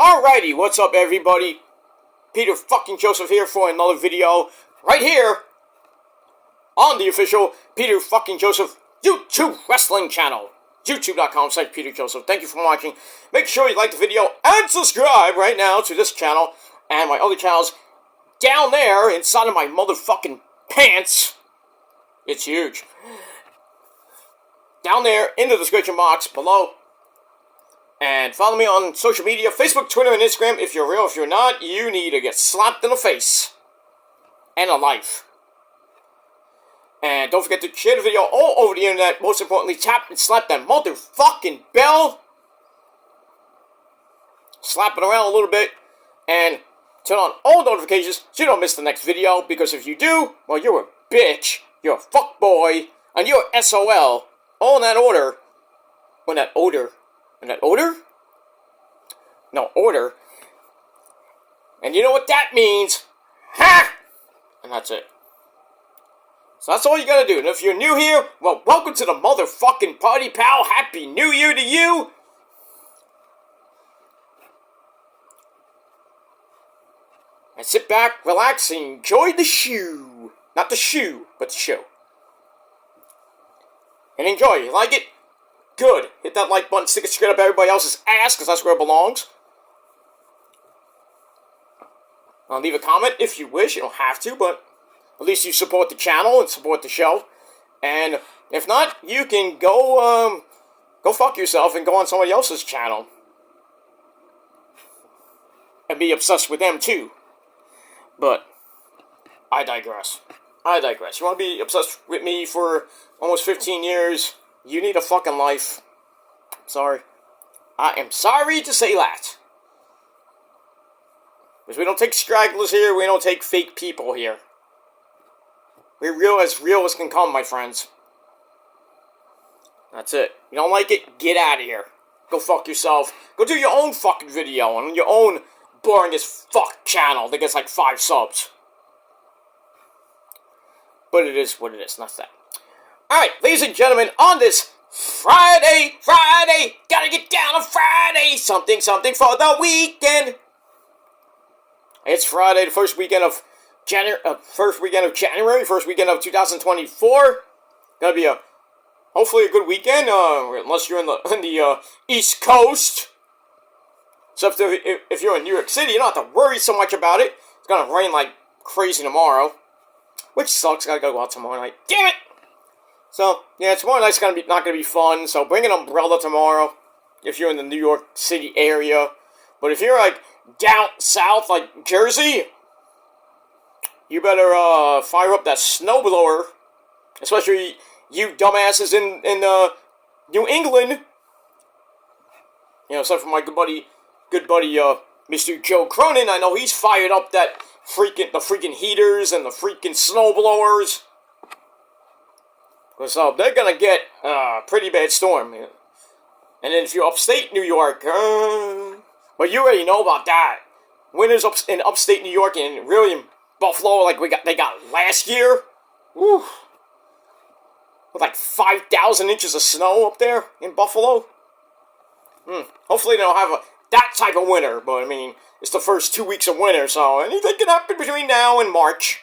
Alrighty, what's up everybody? Peter fucking Joseph here for another video right here on the official Peter fucking Joseph YouTube wrestling channel. YouTube.com/Peter Joseph. Thank you for watching. Make sure you like the video and subscribe right now to this channel and my other channels down there inside of my motherfucking pants. It's huge. Down there in the description box below. And follow me on social media, Facebook, Twitter, and Instagram. If you're real, if you're not, you need to get slapped in the face. And a life. And don't forget to share the video all over the internet. Most importantly, tap and slap that motherfucking bell. Slap it around a little bit. And turn on all notifications so you don't miss the next video. Because if you do, well, you're a bitch. You're a fuckboy. And you're SOL. All in that order. In that odor. In that odor? No, order. And you know what that means? Ha! And that's it. So that's all you gotta do. And if you're new here, well, welcome to the motherfucking party, pal. Happy New Year to you. And sit back, relax, and enjoy the show. Not the shoe, but the show. And enjoy. You like it? Good. Hit that like button, stick it straight up everybody else's ass, because that's where it belongs. Leave a comment if you wish. You don't have to, but at least you support the channel and support the show. And if not, you can go fuck yourself and go on somebody else's channel. And be obsessed with them, too. But I digress. You want to be obsessed with me for almost 15 years? You need a fucking life. Sorry. I am sorry to say that. Because we don't take stragglers here, we don't take fake people here. We're real as can come, my friends. That's it. You don't like it? Get out of here. Go fuck yourself. Go do your own fucking video on your own boring as fuck channel that gets like 5 subs. But it is what it is, not that. Alright, ladies and gentlemen, on this Friday, gotta get down on Friday, something for the weekend. It's Friday, the first weekend of January, first weekend of 2024. Gonna be hopefully a good weekend, unless you're in the East Coast. So if you're in New York City, you don't have to worry so much about it. It's gonna rain like crazy tomorrow, which sucks. Gotta go out tomorrow night. Damn it! So, yeah, tomorrow night's not gonna be fun, so bring an umbrella tomorrow, if you're in the New York City area. But if you're, like, down south, like Jersey, you better, fire up that snowblower, especially you dumbasses in New England. You know, aside from my good buddy, Mr. Joe Cronin, I know he's fired up the freaking heaters and the freaking snowblowers. So they're gonna get a pretty bad storm. And then if you're upstate New York, well, you already know about that. Winters in upstate New York and really in Buffalo, like they got last year. Woo. With like 5,000 inches of snow up there in Buffalo. Hopefully they don't have that type of winter, but I mean, it's the first 2 weeks of winter, so anything can happen between now and March.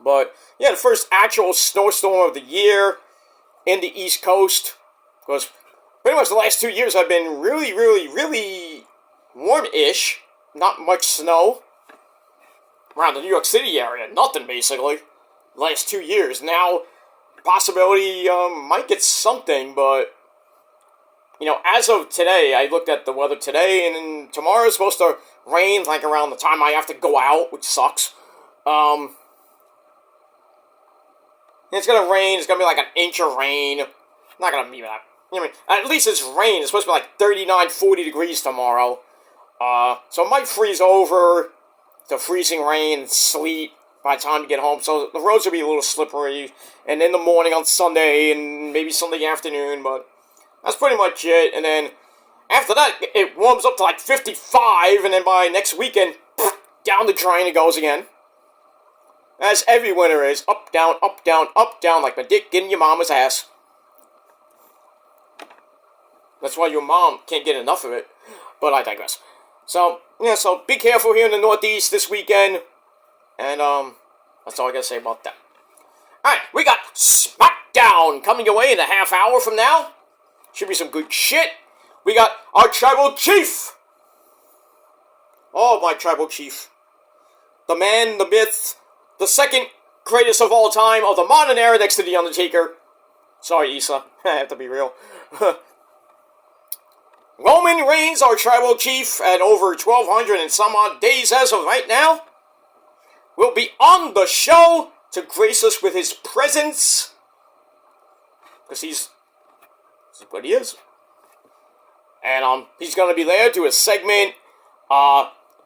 But, yeah, the first actual snowstorm of the year in the East Coast. Because pretty much the last 2 years have been really, really, really warm-ish. Not much snow. Around the New York City area. Nothing, basically. The last 2 years. Now, possibility might get something, but, you know, as of today, I looked at the weather today, and tomorrow is supposed to rain, like, around the time I have to go out, which sucks. It's gonna rain. It's gonna be like an inch of rain. Not gonna be that. I mean, at least it's rain. It's supposed to be like 39, 40 degrees tomorrow. So it might freeze over to freezing rain and sleet by the time you get home. So the roads will be a little slippery. And in the morning on Sunday and maybe Sunday afternoon. But that's pretty much it. And then after that, it warms up to like 55. And then by next weekend, down the drain it goes again. As every winter is, up, down, like my dick in your mama's ass. That's why your mom can't get enough of it. But I digress. So, yeah, so be careful here in the Northeast this weekend. And, that's all I gotta say about that. Alright, we got SmackDown coming your way in a half hour from now. Should be some good shit. We got our Tribal Chief. Oh, my Tribal Chief. The man, the myth, the second greatest of all time of the modern era next to The Undertaker. Sorry, Issa. I have to be real. Roman Reigns, our Tribal Chief, at over 1,200 and some odd days as of right now, will be on the show to grace us with his presence. Because he's what he is. And he's going to be there to a segment.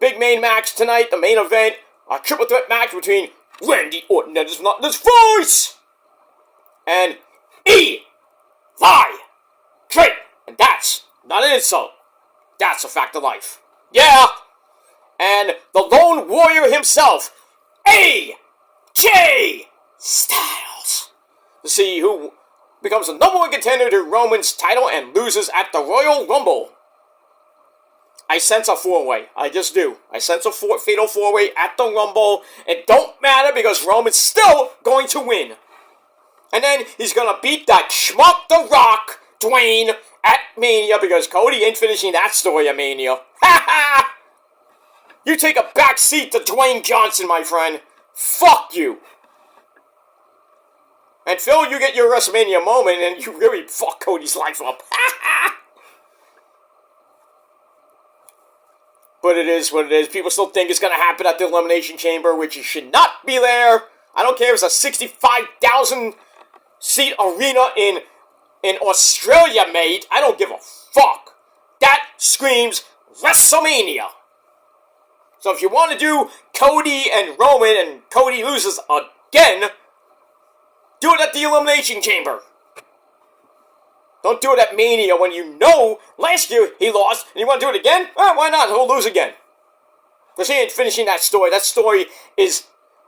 Big main match tonight, the main event. A triple threat match between Randy Orton, that is not this voice, and Eli Drake. And that's not an insult. That's a fact of life. Yeah. And the lone warrior himself, AJ Styles. To see who becomes the number one contender to Roman's title and loses at the Royal Rumble. I sense a four-way. I just do. I sense a fatal four-way at the Rumble. It don't matter because Roman's still going to win. And then he's going to beat that schmuck The Rock, Dwayne, at Mania because Cody ain't finishing that story at Mania. Ha ha! You take a back seat to Dwayne Johnson, my friend. Fuck you. And Phil, you get your WrestleMania moment and you really fuck Cody's life up. Ha ha! But it is what it is. People still think it's going to happen at the Elimination Chamber, which it should not be there. I don't care if it's a 65,000 seat arena in Australia, mate. I don't give a fuck. That screams WrestleMania. So if you want to do Cody and Roman and Cody loses again, do it at the Elimination Chamber. Don't do it at Mania when you know last year he lost and you want to do it again? Why not? He'll lose again. Because he ain't finishing that story. That story is,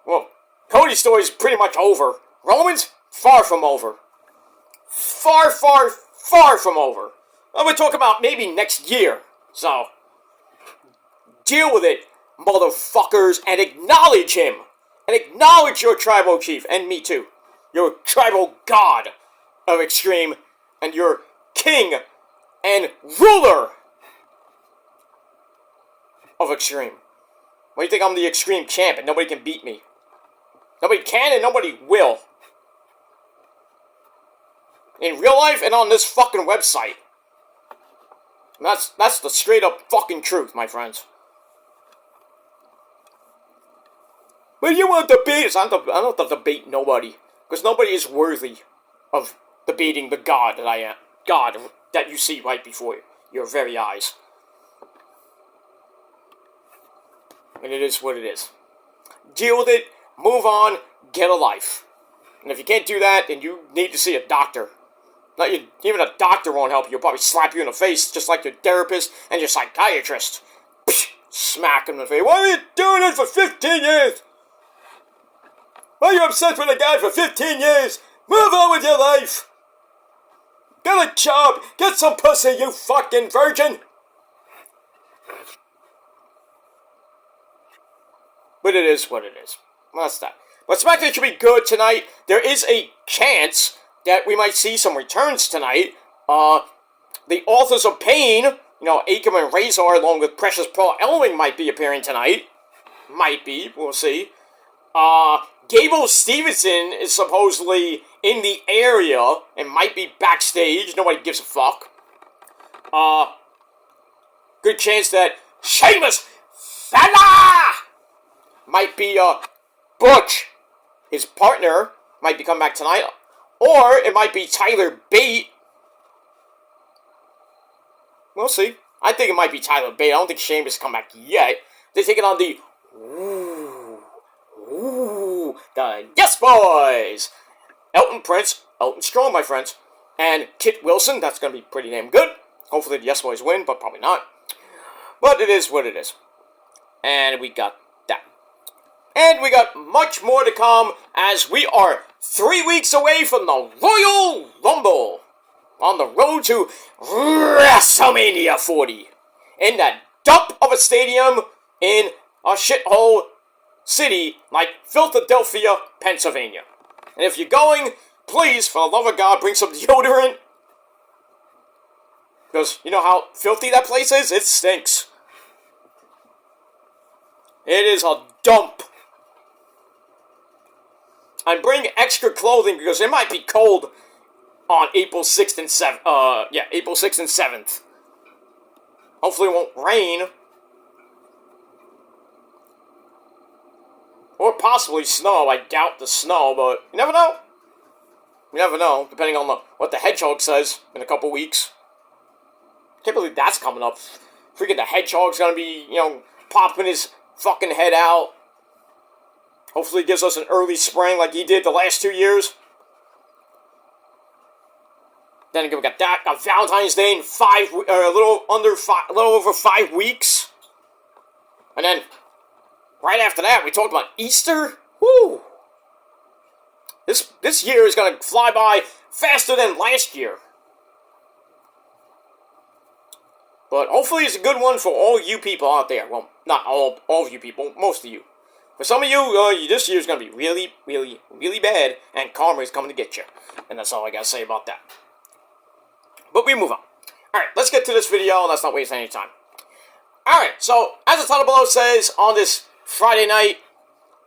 well, Cody's story is pretty much over. Roman's far from over. Far, far, far from over. We're talking about maybe next year. So, deal with it, motherfuckers, and acknowledge him. And acknowledge your Tribal Chief, and me too. Your Tribal God of Extreme. And your king and ruler of Extreme. Why do you think I'm the Extreme champ and nobody can beat me? Nobody can and nobody will. In real life and on this fucking website. And that's the straight up fucking truth, my friends. But you want to debate us? I don't have to debate nobody. Because nobody is worthy of debating the God that I am. God that you see right before your very eyes. And it is what it is. Deal with it, move on, get a life. And if you can't do that, then you need to see a doctor. Even a doctor won't help you. He'll probably slap you in the face, just like your therapist and your psychiatrist. Smack him in the face. Why are you doing it for 15 years? Why are you obsessed with a guy for 15 years? Move on with your life. Get a job! Get some pussy, you fucking virgin! But it is what it is. Well, that's that. But SmackDown should be good tonight. There is a chance that we might see some returns tonight. The Authors of Pain, Akam and Razor, along with Precious Paul Ellering, might be appearing tonight. Might be, we'll see. Gable Stevenson is supposedly in the area and might be backstage. Nobody gives a fuck. Good chance that Sheamus Fella might be Butch, his partner, might be coming back tonight. Or it might be Tyler Bate. We'll see. I think it might be Tyler Bate. I don't think Sheamus has come back yet. They're taking on the the Yes Boys! Elton Prince, Elton Strong, my friends, and Kit Wilson. That's going to be pretty damn good. Hopefully the Yes Boys win, but probably not. But it is what it is. And we got that. And we got much more to come as we are 3 weeks away from the Royal Rumble. On the road to WrestleMania 40. in that dump of a stadium in a shithole city like Philadelphia, Pennsylvania. And if you're going, please, for the love of God, bring some deodorant. Because you know how filthy that place is? It stinks. It is a dump. And bring extra clothing because it might be cold on April 6th and 7th. April 6th and 7th. Hopefully it won't rain. Or possibly snow. I doubt the snow, but you never know. You never know, depending on what the hedgehog says in a couple weeks. Can't believe that's coming up. Freaking the hedgehog's gonna be, popping his fucking head out. Hopefully he gives us an early spring like he did the last 2 years. Then again, we got that. Got Valentine's Day in a little over 5 weeks. And then, right after that, we talked about Easter. Woo! This year is gonna fly by faster than last year. But hopefully it's a good one for all you people out there. Well, not all of you people, most of you. For some of you, this year is going to be really, really, really bad, and karma is coming to get you. And that's all I got to say about that. But we move on. Alright, let's get to this video, and let's not waste any time. Alright, so, as the title below says, on this Friday night,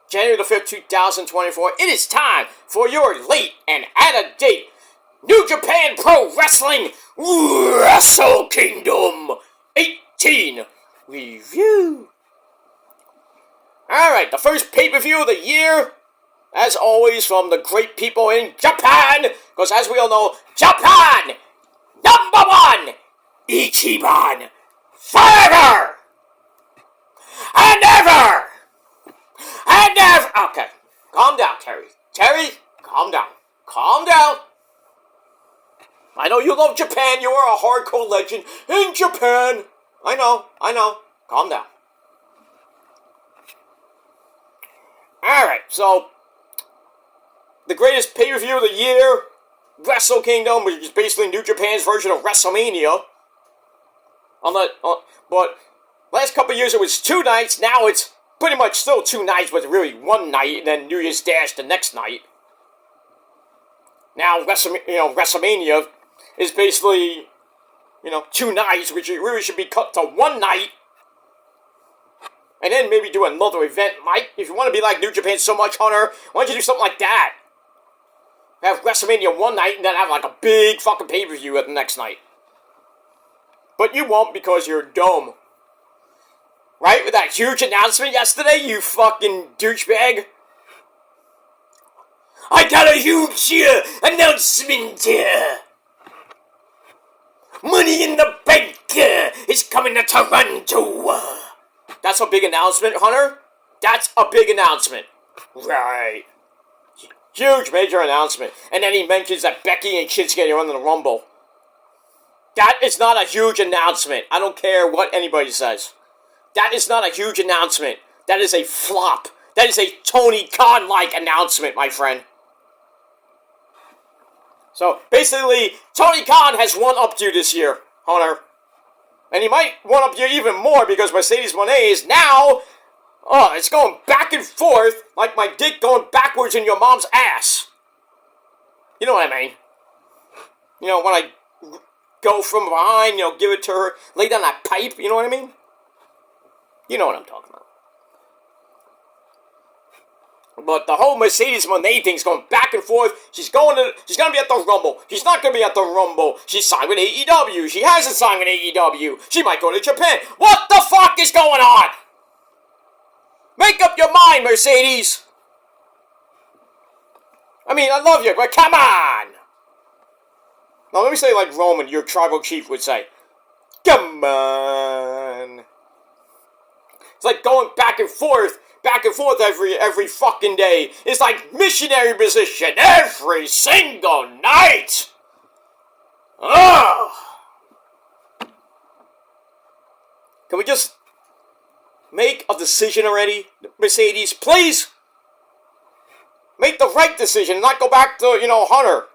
January the 5th, 2024, it is time for your late and out-of-date New Japan Pro Wrestling Wrestle Kingdom 18 review. Alright, the first pay-per-view of the year, as always, from the great people in Japan, because as we all know, Japan, #1, Ichiban, forever, and ever, and ever. Okay, calm down, Terry. Terry, calm down. Calm down. I know you love Japan. You are a hardcore legend in Japan. I know. Calm down. Alright, so the greatest pay-per-view of the year, Wrestle Kingdom, which is basically New Japan's version of WrestleMania. But last couple of years it was 2 nights. Now it's pretty much still 2 nights, but really 1 night, and then New Year's Dash the next night. Now WrestleMania is basically 2 nights, which really should be cut to 1 night. And then maybe do another event, Mike. If you want to be like New Japan so much, Hunter, why don't you do something like that? Have WrestleMania 1 night and then have like a big fucking pay-per-view at the next night. But you won't because you're dumb. Right? With that huge announcement yesterday, you fucking douchebag. I got a huge announcement here. Money in the Bank is coming to Toronto. That's a big announcement, Hunter? That's a big announcement. Right. Huge, major announcement. And then he mentions that Becky and Shinsuke are in the Rumble. That is not a huge announcement. I don't care what anybody says. That is not a huge announcement. That is a flop. That is a Tony Khan-like announcement, my friend. So, basically, Tony Khan has one-upped you this year, Hunter. And he might one-up you even more because Mercedes Moné is now, it's going back and forth like my dick going backwards in your mom's ass. You know what I mean? When I go from behind, give it to her, lay down that pipe, you know what I mean? You know what I'm talking about. But the whole Mercedes Moné thing's going back and forth. She's gonna be at the Rumble. She's not gonna be at the Rumble. She's signed with AEW. She hasn't signed with AEW. She might go to Japan. What the fuck is going on? Make up your mind, Mercedes. I mean, I love you, but come on. Now let me say like Roman, your tribal chief, would say. Come on. It's like going back and forth every fucking day. It's like missionary position every single night. Ugh. Can we just make a decision already, Mercedes? Please? Make the right decision and not go back to, Hunter.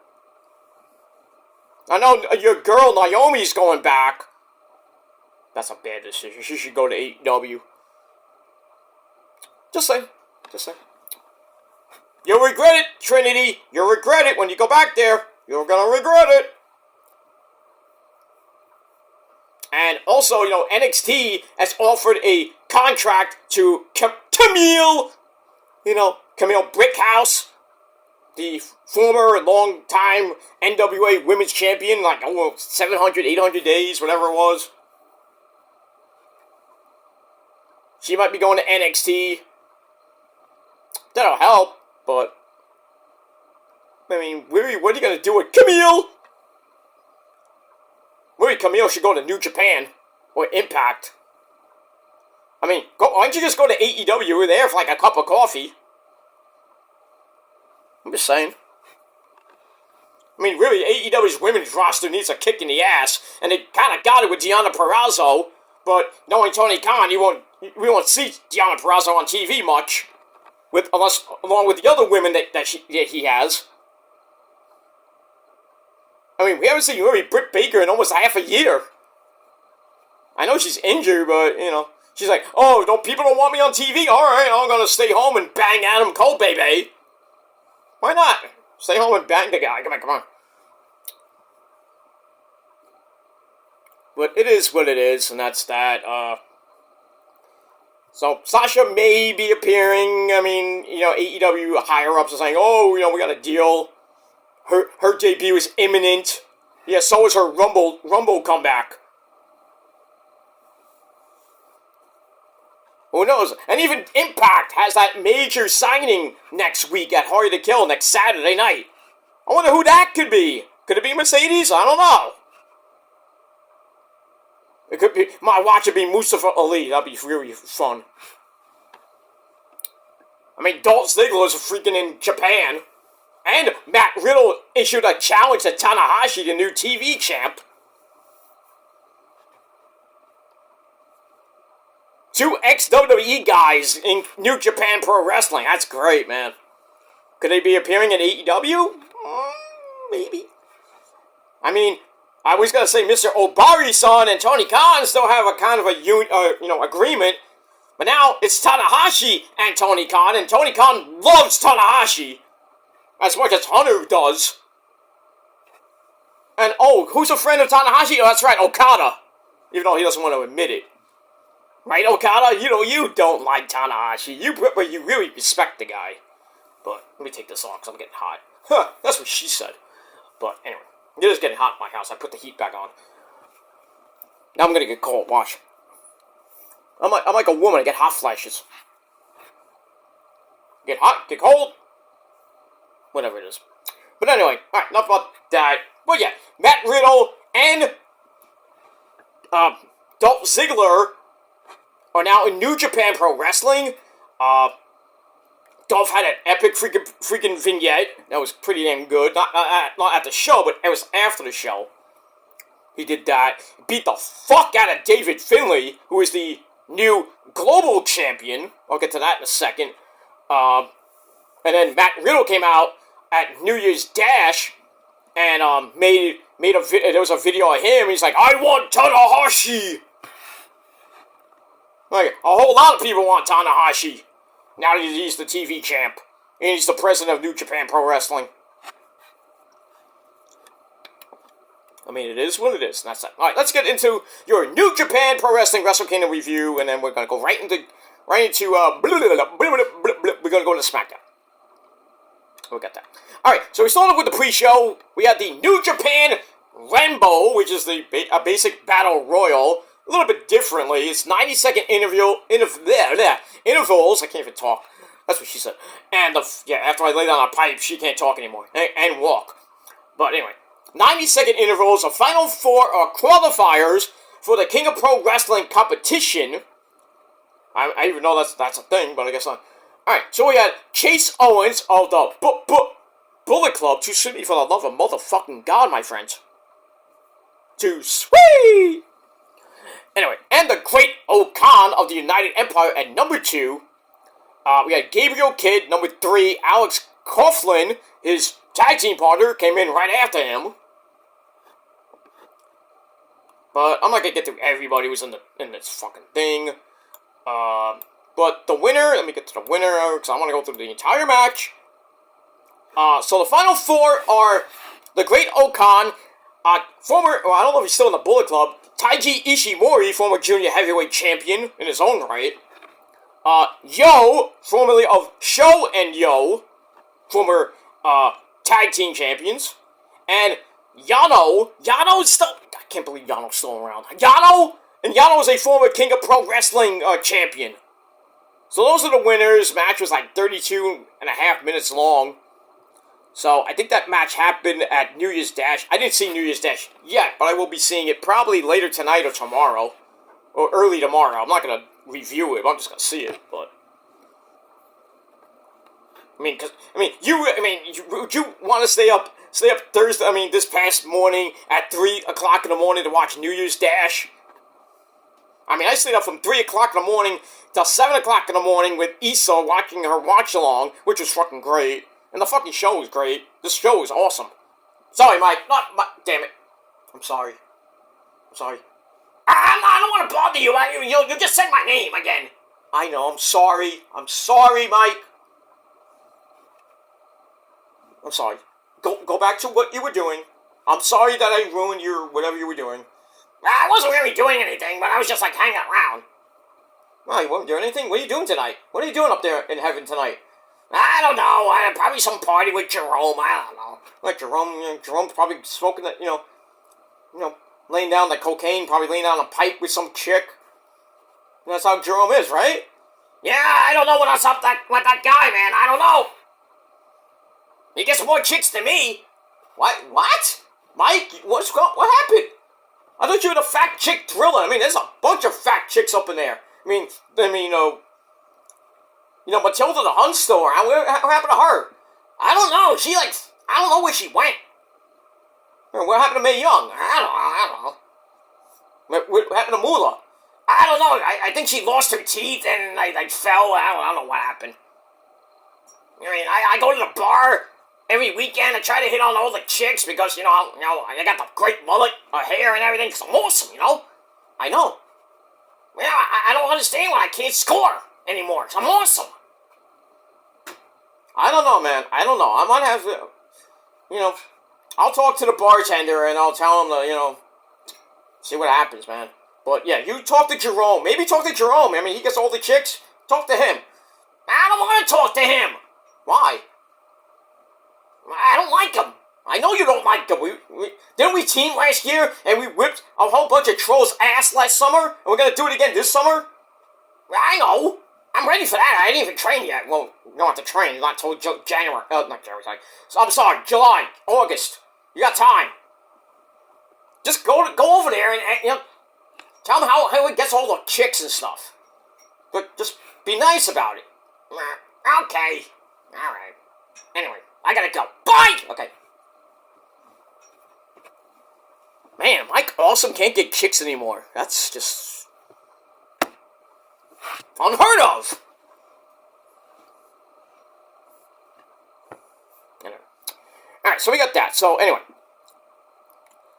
I know your girl Naomi's going back. That's a bad decision. She should go to AEW. Just saying. You'll regret it, Trinity. You'll regret it when you go back there. You're gonna regret it. And also, NXT has offered a contract to Camille. Camille Brickhouse, the former long-time NWA Women's Champion, 700, 800 days, whatever it was. She might be going to NXT. That'll help, but what are you going to do with Camille? Maybe Camille should go to New Japan or Impact. Why don't you just go to AEW? You're there for a cup of coffee. I'm just saying. Really, AEW's women's roster needs a kick in the ass, and they kind of got it with Deonna Purrazzo, but knowing Tony Khan, we won't see Deonna Purrazzo on TV much, along with the other women that he has. We haven't seen Britt Baker in almost half a year. I know she's injured, but, she's like, people don't want me on TV? Alright, I'm gonna stay home and bang Adam Cole, baby. Why not? Stay home and bang the guy. Come on. But it is what it is, and that's that. So Sasha may be appearing. AEW higher-ups are saying, we got a deal. Her debut is imminent. Yeah, so is her Rumble comeback. Who knows? And even Impact has that major signing next week at Hard to Kill next Saturday night. I wonder who that could be. Could it be Mercedes? I don't know. It could be. My watch would be Mustafa Ali. That'd be really fun. Dolph Ziggler is freaking in Japan. And Matt Riddle issued a challenge to Tanahashi, the new TV champ. 2 ex-WWE guys in New Japan Pro Wrestling. That's great, man. Could they be appearing in AEW? Maybe. I was gonna say Mr. Obari-san and Tony Khan still have a kind of a agreement, but now it's Tanahashi and Tony Khan loves Tanahashi as much as Hunter does. And who's a friend of Tanahashi? Oh, that's right, Okada. Even though he doesn't want to admit it. Right, Okada? You don't like Tanahashi. But you really respect the guy. But let me take this off because I'm getting hot. Huh, that's what she said. But anyway, it is getting hot in my house. I put the heat back on. Now I'm going to get cold. Watch. I'm like a woman. I get hot flashes. Get hot, get cold. Whatever it is. But anyway, alright, enough about that. But yeah, Matt Riddle and Dolph Ziggler are now in New Japan Pro Wrestling. Dolph had an epic freaking vignette that was pretty damn good. Not at the show, but it was after the show. He did that. Beat the fuck out of David Finlay, who is the new global champion. I'll get to that in a second. And then Matt Riddle came out at New Year's Dash and there was a video of him. He's like, I want Tanahashi. Like, a whole lot of people want Tanahashi. Now that he's the TV champ. And he's the president of New Japan Pro Wrestling. It is what it is. That's it. Alright, let's get into your New Japan Pro Wrestling Wrestle Kingdom review. And then we're going to go right into we're going to go into SmackDown. We'll get that. Alright, so we started with the pre-show. We had the New Japan Rambo, which is a basic battle royal. A little bit differently. It's 90-second intervals. I can't even talk. That's what she said. And after I lay down a pipe, she can't talk anymore. And walk. But anyway, 90-second intervals of Final Four qualifiers for the King of Pro Wrestling competition. I even know that's a thing, but I guess not. Alright, so we had Chase Owens of the Bullet Club. Too sweet for the love of motherfucking God, my friends. Too sweet! Anyway, and the Great Okan of the United Empire at number 2. We had Gabriel Kidd, number 3. Alex Coughlin, his tag team partner, came in right after him. But I'm not gonna get through everybody who's in this fucking thing. But the winner, let me get to the winner, because I want to go through the entire match. So the final four are the Great Okan, former, well, I don't know if he's still in the Bullet Club, Taiji Ishimori, former junior heavyweight champion in his own right. Yo, formerly of Sho and Yo, former, tag team champions. And Yano, Yano's still, I can't believe Yano's still around. Yano is a former King of Pro Wrestling, champion. So those are the winners. Match was like 32 and a half minutes long. So I think that match happened at New Year's Dash. I didn't see New Year's Dash yet, but I will be seeing it probably later tonight or tomorrow. Or early tomorrow. I'm not going to review it. I'm just going to see it, but... would you want to stay up Thursday, this past morning at 3 o'clock in the morning to watch New Year's Dash? I stayed up from 3 o'clock in the morning till 7 o'clock in the morning with Issa watching her watch-along, which was fucking great. And the fucking show was great. This show was awesome. Sorry, Mike. Damn it. I'm sorry. I don't want to bother you. You just said my name again. I know. I'm sorry. Mike. I'm sorry. Go back to what you were doing. I'm sorry that I ruined your whatever you were doing. I wasn't really doing anything, but I was just like hanging around. Well, you weren't doing anything? What are you doing tonight? What are you doing up there in heaven tonight? I don't know. Probably some party with Jerome. I don't know. Like Jerome's probably smoking that, laying down the cocaine, probably laying down a pipe with some chick. And that's how Jerome is, right? Yeah, I don't know what's up with that guy, man. I don't know. He gets more chicks than me. What? Mike, what happened? I thought you were the fat chick thriller. There's a bunch of fat chicks up in there. Matilda the Hun store. What happened to her? I don't know. I don't know where she went. What happened to Mae Young? I don't know. What happened to Moolah? I don't know. I think she lost her teeth and fell. I don't know what happened. I go to the bar every weekend. I try to hit on all the chicks because, I got the great mullet, hair and everything because I'm awesome, I know. Yeah, I don't understand why I can't score anymore because I'm awesome. I don't know, man. I don't know. I might have to, I'll talk to the bartender and I'll tell him to, see what happens, man. But, yeah, you talk to Jerome. Maybe talk to Jerome. He gets all the chicks. Talk to him. I don't want to talk to him. Why? I don't like him. I know you don't like him. Didn't we team last year and we whipped a whole bunch of trolls' ass last summer? And we're going to do it again this summer? I know. I'm ready for that. I didn't even train yet. Well, you don't have to train. Not until January. Not January. So, I'm sorry. July. August. You got time. Just go over there and tell him how he gets all the chicks and stuff. But just be nice about it. Okay. Alright. Anyway, I gotta go. Bye! Okay. Man, Mike Awesome can't get chicks anymore. That's just unheard of. Anyway. Alright, so we got that. So, anyway.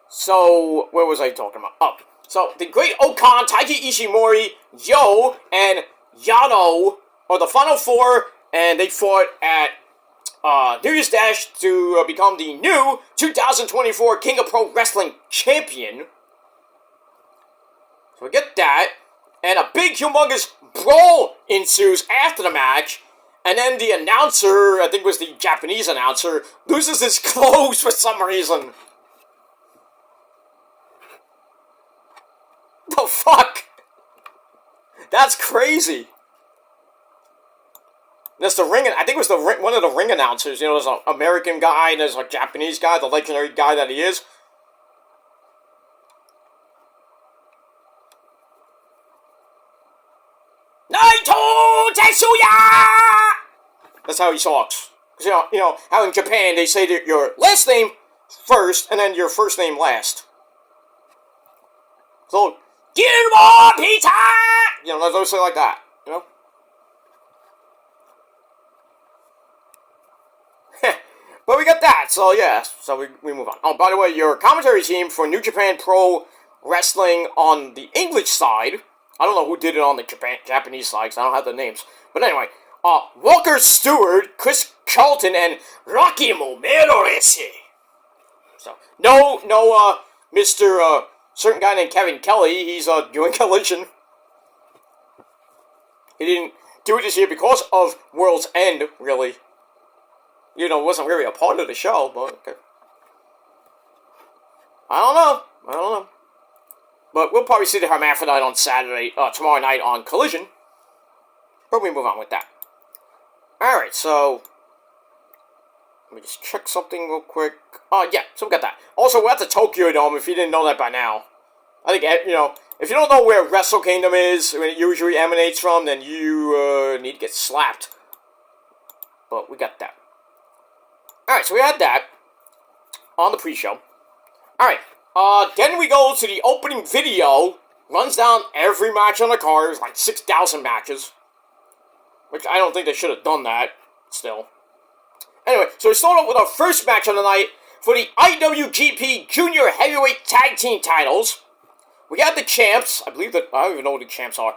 So, where was I talking about? Oh. So, the Great Okan, Taiji Ishimori, Yo, and Yano are the final four, and they fought at New Year's Dash to become the new 2024 King of Pro Wrestling Champion. So we get that, and a big, humongous brawl ensues after the match, and then the announcer, I think it was the Japanese announcer, loses his clothes for some reason. The fuck? That's crazy. There's the ring, I think it was one of the ring announcers. There's an American guy and there's a Japanese guy, the legendary guy that he is. Naito Tetsuya! That's how he talks. Because, how in Japan they say that your last name first and then your first name last. So, Gilmore Pizza! Those say like that, But we got that, so yeah, so we move on. Oh, by the way, your commentary team for New Japan Pro wrestling on the English side. I don't know who did it on the Japanese side, because I don't have the names. But anyway, Walker Stewart, Chris Charlton, and Rocky Momerorese. So, no, Mr. Certain guy named Kevin Kelly. He's doing Collision. He didn't do it this year because of World's End, really. You know, wasn't really a part of the show, but okay. I don't know. But we'll probably see the Hermaphrodite on Saturday, tomorrow night on Collision. But we move on with that. Alright, so let me just check something real quick. Yeah, so we got that. Also, we're at the Tokyo Dome, if you didn't know that by now. I think, you know, if you don't know where Wrestle Kingdom is, when it usually emanates from, then you need to get slapped. But we got that. Alright, so we had that on the pre-show. Alright, then we go to the opening video. Runs down every match on the card. It's like 6,000 matches. Which I don't think they should have done that, still. Anyway, so we start off with our first match on the night for the IWGP Junior Heavyweight Tag Team titles. We got the champs. I believe that, I don't even know what the champs are.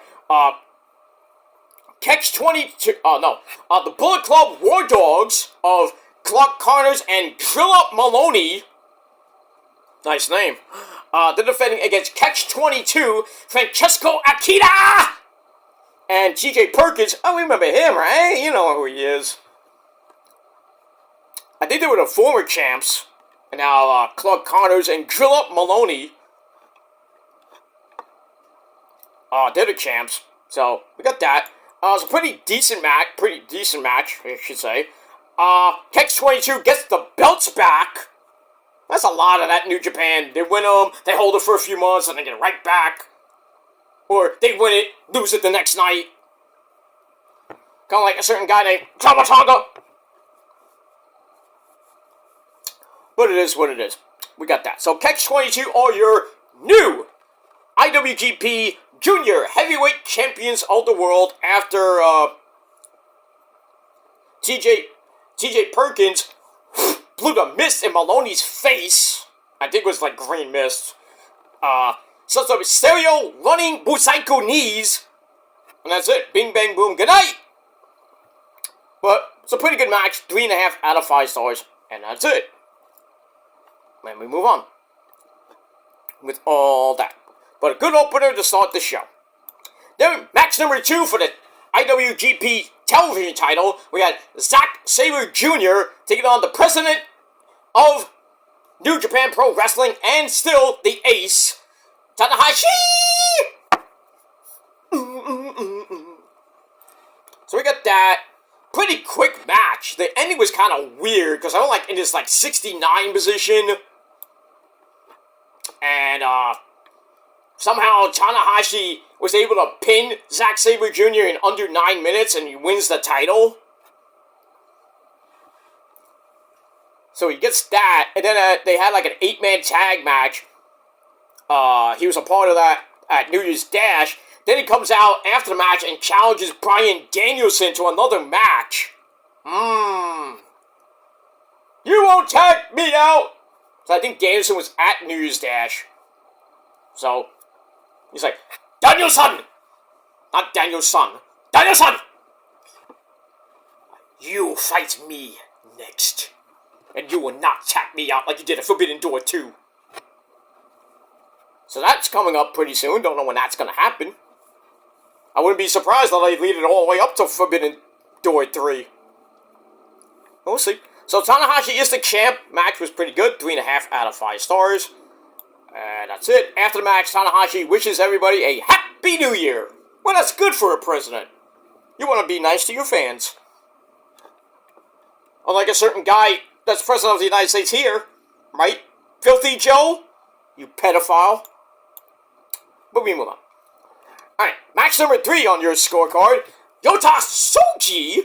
Catch-22, the Bullet Club War Dogs of Clark Connors and Drilla Maloney. Nice name. They're defending against Catch-22, Francesco Akita! And TJ Perkins. Oh, we remember him, right? You know who he is. I think they were the former champs. And now, Clark Connors and Drilla Maloney. They're the champs. So, we got that. It was a pretty decent match, I should say. Catch-22 gets the belts back. That's a lot of that New Japan. They win them, they hold it for a few months, and then get it right back. Or they win it, lose it the next night. Kind of like a certain guy named Tama Tonga. But it is what it is. We got that. So Catch-22 are your new IWGP Junior Heavyweight Champions of the World after TJ Perkins blew the mist in Maloney's face. I think it was like green mist. So it's a stereo running Busaiko knees. And that's it. Bing, bang, boom. Good night. But it's a pretty good match. 3.5 out of 5 stars. And that's it. And we move on with all that. But a good opener to start the show. Then match number 2 for the IWGP television title. We had Zack Sabre Jr. taking on the president of New Japan Pro Wrestling and still the ace, Tanahashi! So we got that. Pretty quick match. The ending was kind of weird because I was like in this like 69 position. And somehow Tanahashi was able to pin Zack Sabre Jr. in under 9 minutes and he wins the title. So he gets that. And then they had like an 8-man tag match. He was a part of that at New Year's Dash. Then he comes out after the match and challenges Bryan Danielson to another match. You won't tag me out! So I think Danielson was at New Year's Dash. So, he's like, Danielson! Not Danielson. Danielson! You fight me next. And you will not tag me out like you did at Forbidden Door 2. So that's coming up pretty soon. Don't know when that's going to happen. I wouldn't be surprised that they lead it all the way up to Forbidden Door 3. We'll see. So Tanahashi is the champ. Match was pretty good. 3.5 out of 5 stars. And that's it. After the match, Tanahashi wishes everybody a Happy New Year. Well, that's good for a president. You want to be nice to your fans. Unlike a certain guy that's president of the United States here. Right? Filthy Joe? You pedophile. But we move on. Alright, match number 3 on your scorecard. Yota Tsuji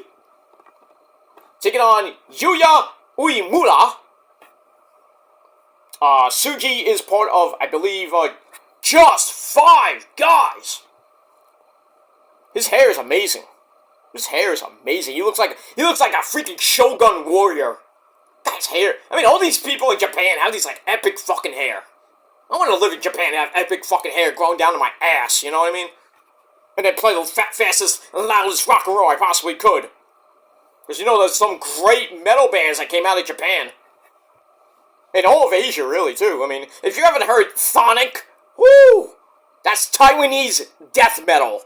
taking on Yuya Uemura. Tsuji is part of, I believe, Just 5 Guys. His hair is amazing. His hair is amazing. He looks like a freaking Shogun warrior. That hair. I mean, all these people in Japan have these like epic fucking hair. I want to live in Japan and have epic fucking hair growing down to my ass, you know what I mean? And then play the fastest and loudest rock and roll I possibly could. Because you know there's some great metal bands that came out of Japan. And all of Asia, really, too. I mean, if you haven't heard Sonic, woo! That's Taiwanese death metal.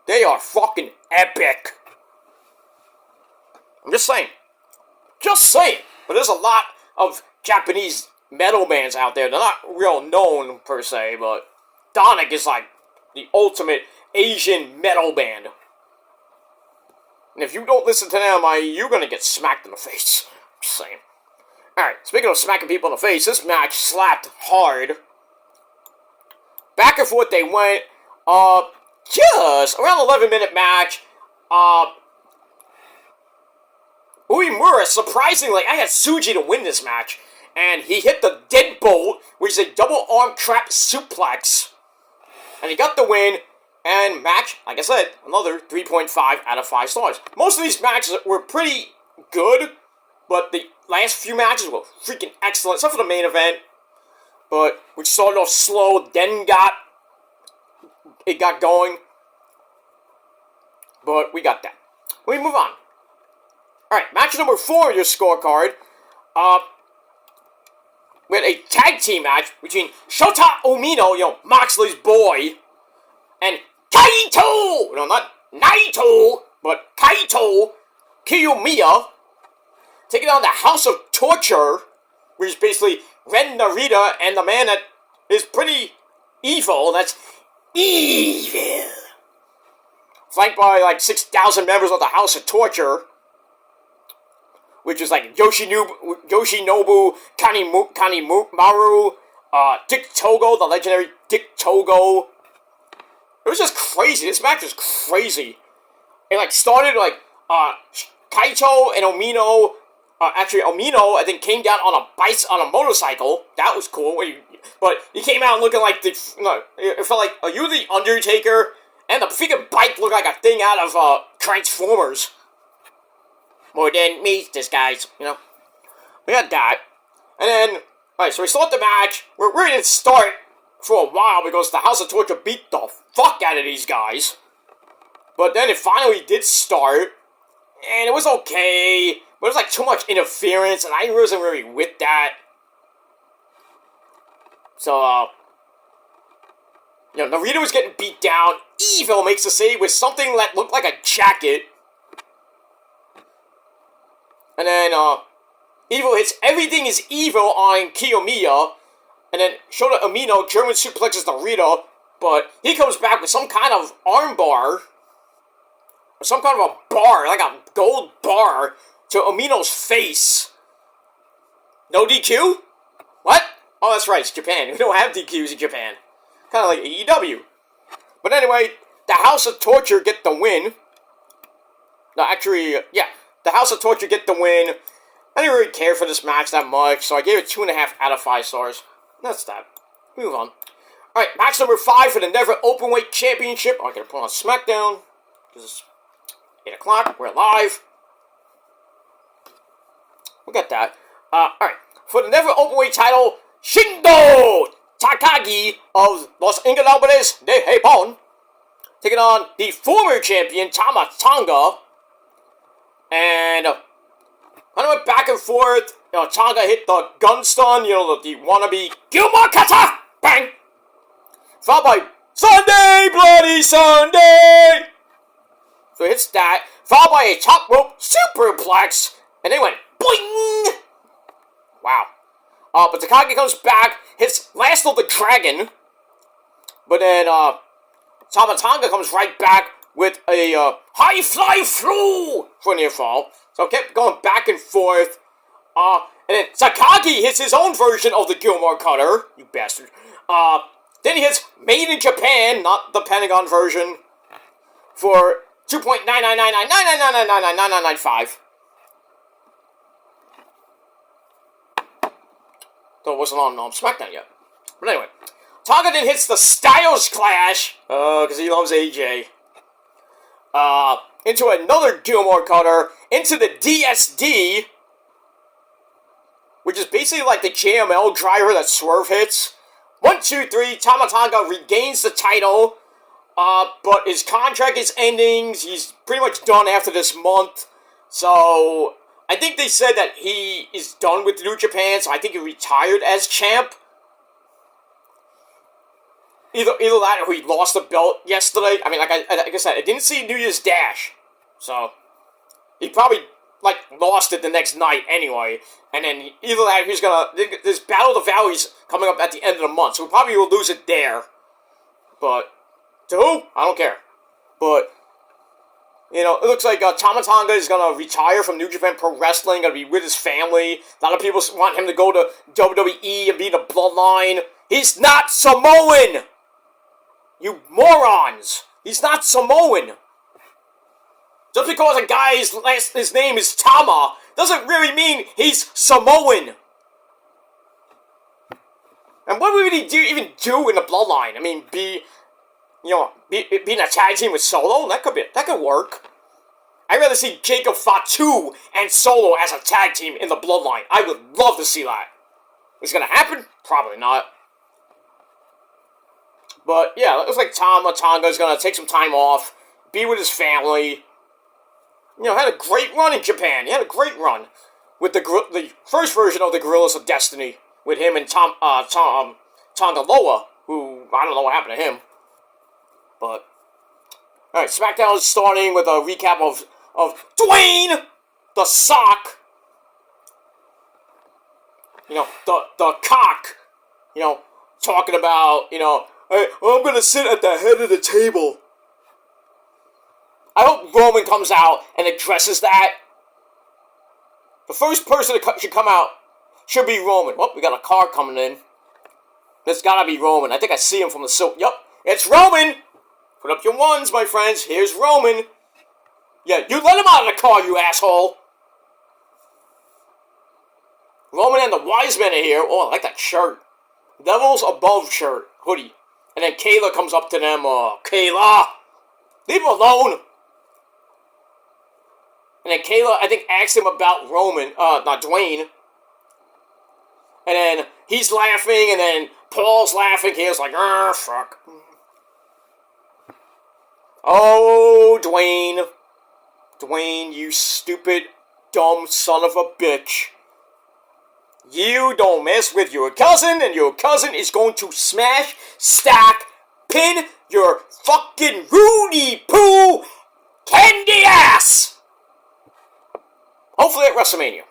They are fucking epic. I'm just saying. Just saying. But there's a lot of Japanese metal bands out there. They're not real known, per se, but Sonic is like the ultimate Asian metal band. And if you don't listen to them, you're gonna get smacked in the face. I'm just saying. Alright, speaking of smacking people in the face, this match slapped hard. Back and forth they went. Just around 11-minute match. Uemura, surprisingly, I had Tsuji to win this match. And he hit the deadbolt, which is a double arm trap suplex. And he got the win. And match, like I said, another 3.5 out of 5 stars. Most of these matches were pretty good, but the last few matches were freaking excellent, except for the main event. But we started off slow, then got going. But we got that. We move on. Alright, match number 4 on your scorecard. We had a tag team match between Shota Umino, Moxley's boy, and Kaito! No, not Naito, but Kaito Kiyomiya, taking on the House of Torture, which is basically Ren Narita and the man that is pretty evil, and that's evil. Flanked by like 6,000 members of the House of Torture, which is like Yoshinobu Kanemaru, Dick Togo, the legendary Dick Togo. It was just crazy. This match was crazy. It like started like Kaito and Omino. Actually, Omino I think came down on a motorcycle. That was cool. But he came out looking like it felt like you the Undertaker, and the freaking bike looked like a thing out of Transformers. More than me, this guy's, We had that. And then, alright, so we start the match. We didn't start for a while because the House of Torture beat the fuck out of these guys. But then it finally did start. And it was okay. But it was like too much interference, and I wasn't really with that. So, Narita was getting beat down. Evil makes a save with something that looked like a jacket. And then, Evil hits Everything is Evil on Kiyomiya. And then Shota Umino German suplexes Narita. But he comes back with some kind of armbar. Or some kind of a bar, like a gold bar, to Umino's face. No DQ? What? Oh, that's right, it's Japan. We don't have DQs in Japan. Kind of like AEW. But anyway, the House of Torture get the win. No, actually, yeah. The House of Torture get the win. I didn't really care for this match that much, so I gave it 2.5 out of 5 stars. That's that. Move on. Alright, match number 5 for the Never Openweight Championship. I'm going to put on SmackDown, because it's 8 o'clock. We're live. We got that. Alright. For the Never Openweight title, Shindo Takagi of Los Ingobernables de Japón, taking on the former champion, Tama Tonga. And kind of went back and forth. Tonga hit the gun stun, the wannabe Gilmore Kata! Bang! Followed by Sunday, Bloody Sunday! So he hits that. Followed by a top rope superplex. And they went boing! Wow. But Takagi comes back, hits Last of the Dragon. But then, Tama Tonga comes right back with a high fly through for a near fall. So kept going back and forth. And then Takagi hits his own version of the Gilmore Cutter. You bastard. Then he hits Made in Japan, not the Pentagon version, for 2.9999999999995. Though it wasn't on SmackDown yet. But anyway. Tonga then hits the Styles Clash, because he loves AJ. Into another Gilmore Cutter, into the DSD, which is basically like the JML driver that Swerve hits. 1, 2, 3. Tama Tonga regains the title. But his contract is ending. He's pretty much done after this month. So, I think they said that he is done with New Japan, so I think he retired as champ. Either that or he lost the belt yesterday. I mean, like I said, I didn't see New Year's Dash. So, he probably, lost it the next night anyway. And then either that or he's gonna... There's Battle of the Valleys coming up at the end of the month, so he probably will lose it there. But... to who? I don't care. But, it looks like Tama Tonga is going to retire from New Japan Pro Wrestling, going to be with his family. A lot of people want him to go to WWE and be in the Bloodline. He's not Samoan! You morons! He's not Samoan! Just because a guy's his name is Tama doesn't really mean he's Samoan. And what would he even do in the Bloodline? I mean, being a tag team with Solo, that could work. I'd rather see Jacob Fatu and Solo as a tag team in the Bloodline. I would love to see that. Is it gonna happen? Probably not. But yeah, it looks like Tama Tonga is gonna take some time off, be with his family. Had a great run in Japan. He had a great run with the first version of the Gorillas of Destiny with him and Tonga Loa, who I don't know what happened to him. But, alright, SmackDown is starting with a recap of Dwayne the Sock. The cock. Talking about, hey, I'm going to sit at the head of the table. I hope Roman comes out and addresses that. The first person that should come out should be Roman. Well, we got a car coming in. It's got to be Roman. I think I see him from the silk. Yup, it's Roman! Put up your ones, my friends. Here's Roman. Yeah, you let him out of the car, you asshole. Roman and the Wise Men are here. Oh, I like that shirt. Devils Above shirt, hoodie. And then Kayla comes up to them. Kayla! Leave him alone! And then Kayla, I think, asks him about Roman. Not Dwayne. And then he's laughing, and then Paul's laughing. Kayla's like, fuck. Oh, Dwayne. Dwayne, you stupid, dumb son of a bitch. You don't mess with your cousin, and your cousin is going to smash, stack, pin your fucking Rudy Poo candy ass! Hopefully at WrestleMania.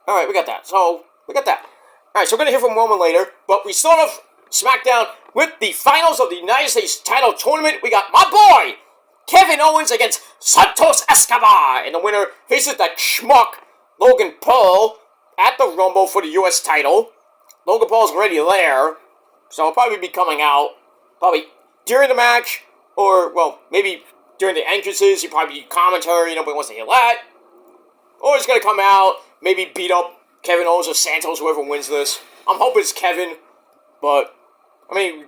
Alright, we got that. Alright, so we're going to hear from Roman later, but we start off SmackDown with the finals of the United States title tournament. We got my boy, Kevin Owens against Santos Escobar. And the winner faces that schmuck, Logan Paul, at the Rumble for the U.S. title. Logan Paul's already there, so he'll probably be coming out, probably during the match, or, well, maybe during the entrances. He'll probably be commentary, nobody wants to hear that. Or he's going to come out, maybe beat up Kevin Owens or Santos, whoever wins this. I'm hoping it's Kevin, but, I mean,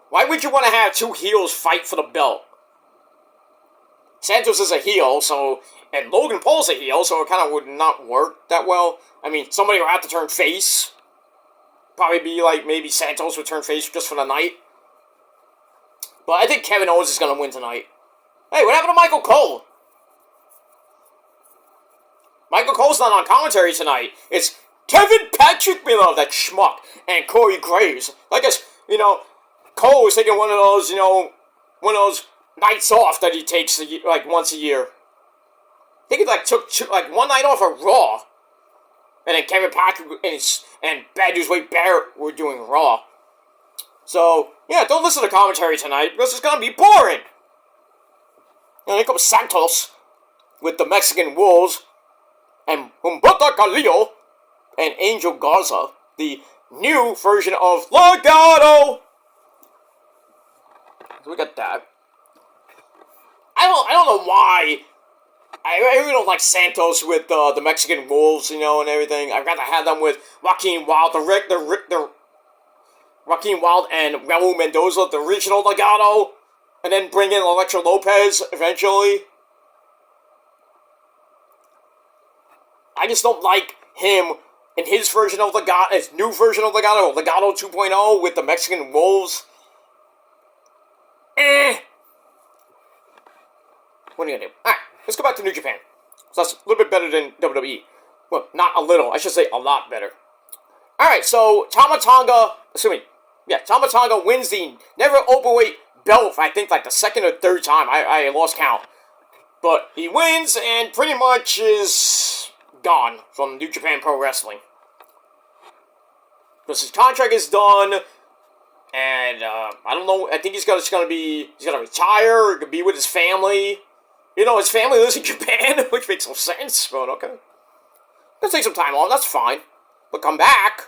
why would you want to have two heels fight for the belt? Santos is a heel, and Logan Paul's a heel, so it kind of would not work that well. I mean, somebody will have to turn face. Probably be like, maybe Santos would turn face just for the night. But I think Kevin Owens is going to win tonight. Hey, what happened to Michael Cole? Michael Cole's not on commentary tonight. It's Kevin Patrick Miller, that schmuck, and Corey Graves. I guess, Cole is taking one of those nights off that he takes, once a year. I think he, took one night off of Raw. And then Kevin Patrick and Bad News Wade Barrett were doing Raw. So, yeah, don't listen to commentary tonight, because it's going to be boring. And here comes Santos with the Mexican Wolves and Humberto Carrillo and Angel Garza, the new version of Legado. So we got that. I don't know why. I really don't like Santos with the Mexican Wolves, and everything. I'd rather have them with Joaquin Wilde, the Joaquin Wilde and Raul Mendoza, the original Legado, and then bring in Elektra Lopez eventually. I just don't like him in his version of Legato, his new version of Legato, Legato 2.0 with the Mexican Wolves. What are you gonna do? Alright, let's go back to New Japan. So that's a little bit better than WWE. Well, not a little, I should say a lot better. Alright, so Tama Tonga wins the Never Openweight belt for I think like the second or third time. I lost count. But he wins and pretty much is gone from New Japan Pro Wrestling. Because his contract is done, and I don't know, I think he's gonna retire or be with his family. You know, his family lives in Japan, which makes no sense, but okay. Let's take some time off, that's fine. But come back.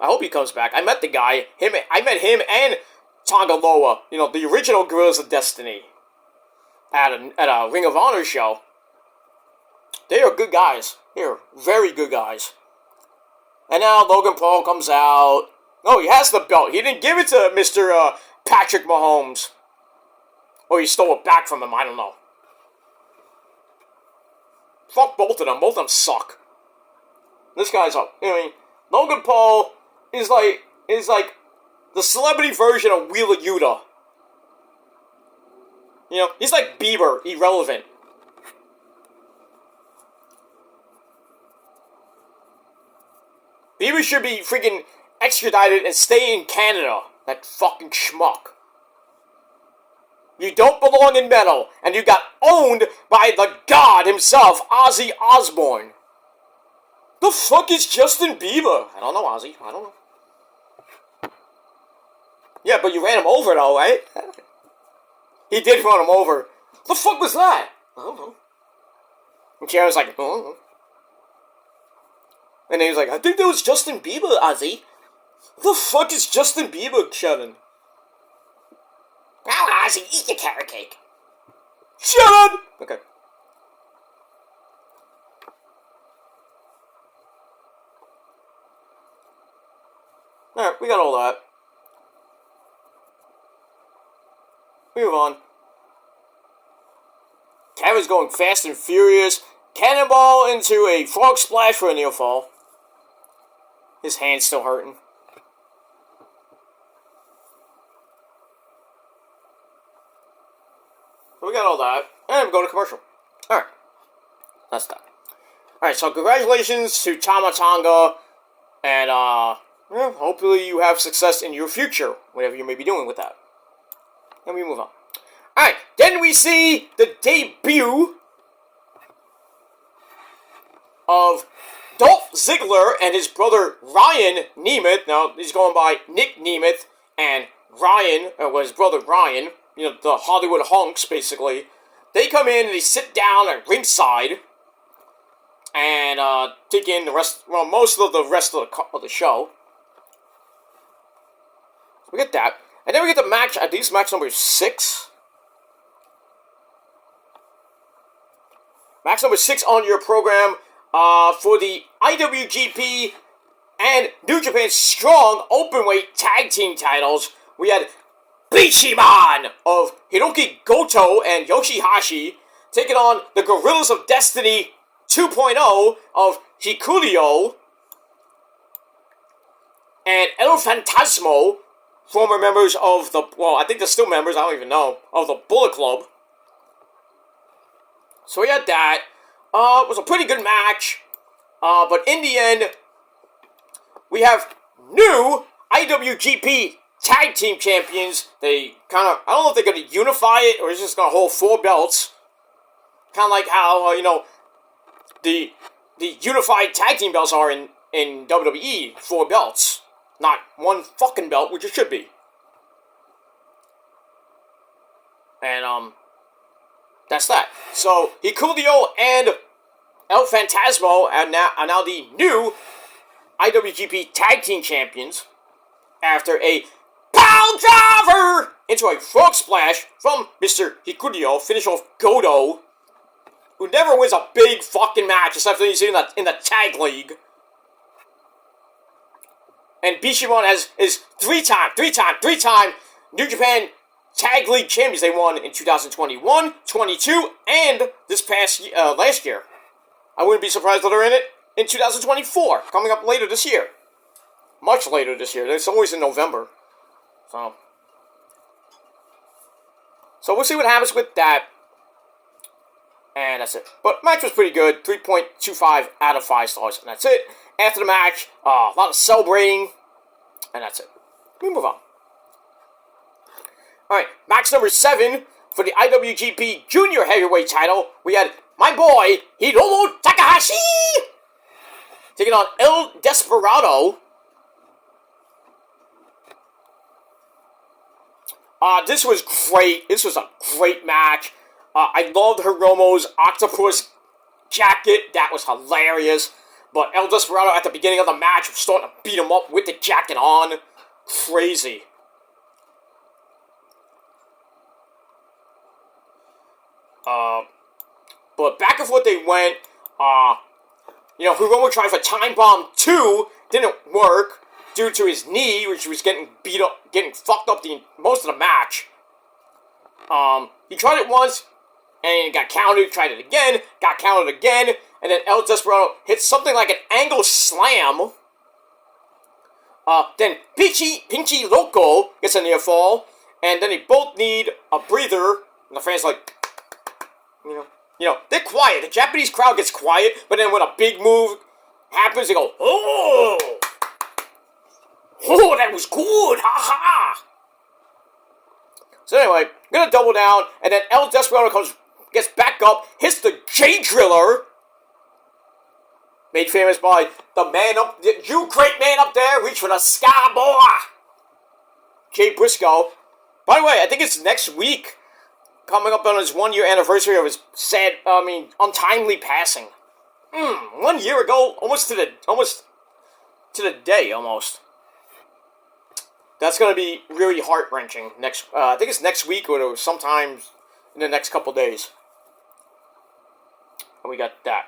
I hope he comes back. I met the guy. I met him and Tonga Loa, you know, the original Guerrillas of Destiny, at a Ring of Honor show. They are good guys. They are very good guys. And now Logan Paul comes out. Oh, he has the belt. He didn't give it to Mr. Patrick Mahomes. Or he stole it back from him. I don't know. Fuck both of them. Both of them suck. This guy's up. I mean, Logan Paul is like the celebrity version of Wheeler Yuta. You know, he's like Bieber, irrelevant. Bieber should be freaking extradited and stay in Canada. That fucking schmuck. You don't belong in metal, and you got owned by the god himself, Ozzy Osbourne. The fuck is Justin Bieber? I don't know, Ozzy. I don't know. Yeah, but you ran him over, though, right? He did run him over. The fuck was that? I don't know. And Sharon was like, oh. And then he was like, I think that was Justin Bieber, Ozzy. The fuck is Justin Bieber, Sharon? Now, Ozzy, eat your carrot cake. Sharon! Okay. Alright, we got all that. We move on. Kevin's going fast and furious. Cannonball into a frog splash for a near fall. His hand's still hurting. So we got all that. And we go to commercial. Alright. That's that. Alright, so congratulations to Tama Tonga. And, hopefully you have success in your future. Whatever you may be doing with that. And we move on. Alright, then we see the debut of Dolph Ziggler and his brother Ryan Nemeth. Now, he's going by Nick Nemeth, and Ryan, was his brother Ryan, you know, the Hollywood hunks, basically. They come in and they sit down at ringside and take in the rest, well, most of the rest of the show. We get that. And then we get the match, I think it's match number 6. Match number 6 on your program for the IWGP and New Japan Strong Openweight Tag Team titles. We had Bishiman of Hiroki Goto and Yoshihashi taking on the Guerrillas of Destiny 2.0 of Hikurio and El Fantasmo, former members of the, well, I think they're still members, I don't even know, of the Bullet Club. So we had that. It was a pretty good match. But in the end, we have new IWGP Tag Team Champions. They kind of, I don't know if they're going to unify it or it's just going to hold 4 belts. Kind of like how, you know, the unified tag team belts are in WWE, 4 belts. Not 1 fucking belt, which it should be. And, that's that. So, Hikurio and El Fantasmo are now the new IWGP Tag Team Champions after a pile driver into a frog splash from Mr. Hikurio, finish off Goto, who never wins a big fucking match except for he's in the tag league. And Bishiman is 3-time New Japan Tag League Champions. They won in 2021, 22, and this past last year. I wouldn't be surprised if they're in it in 2024, coming up later this year. Much later this year. It's always in November. So we'll see what happens with that. And that's it. But match was pretty good. 3.25 out of 5 stars. And that's it. After the match, a lot of celebrating. And that's it. We move on. Alright, match number 7 for the IWGP Junior Heavyweight title. We had my boy, Hiromu Takahashi, taking on El Desperado. This was great. This was a great match. I loved Hiromu's octopus jacket. That was hilarious. But El Desperado at the beginning of the match was starting to beat him up with the jacket on. Crazy. But back and forth they went. Hiromu tried for Time Bomb 2. Didn't work due to his knee, which was getting beat up, getting fucked up most of the match. He tried it once, and got counted, tried it again, got counted again, and then El Desperado hit something like an angle slam. Then Pinchy Loco gets a near fall, and then they both need a breather, and the fans like, they're quiet. The Japanese crowd gets quiet, but then when a big move happens, they go, oh, that was good, ha ha. So anyway, gonna double down, and then El Desperado gets back up, hits the J Driller, made famous by you great man up there, reach for the sky, boy, Jay Briscoe. By the way, I think it's next week, coming up on his 1-year anniversary of his untimely passing. 1 year ago, almost to the day, almost. That's going to be really heart-wrenching. I think it's next week or sometime in the next couple days. And we got that.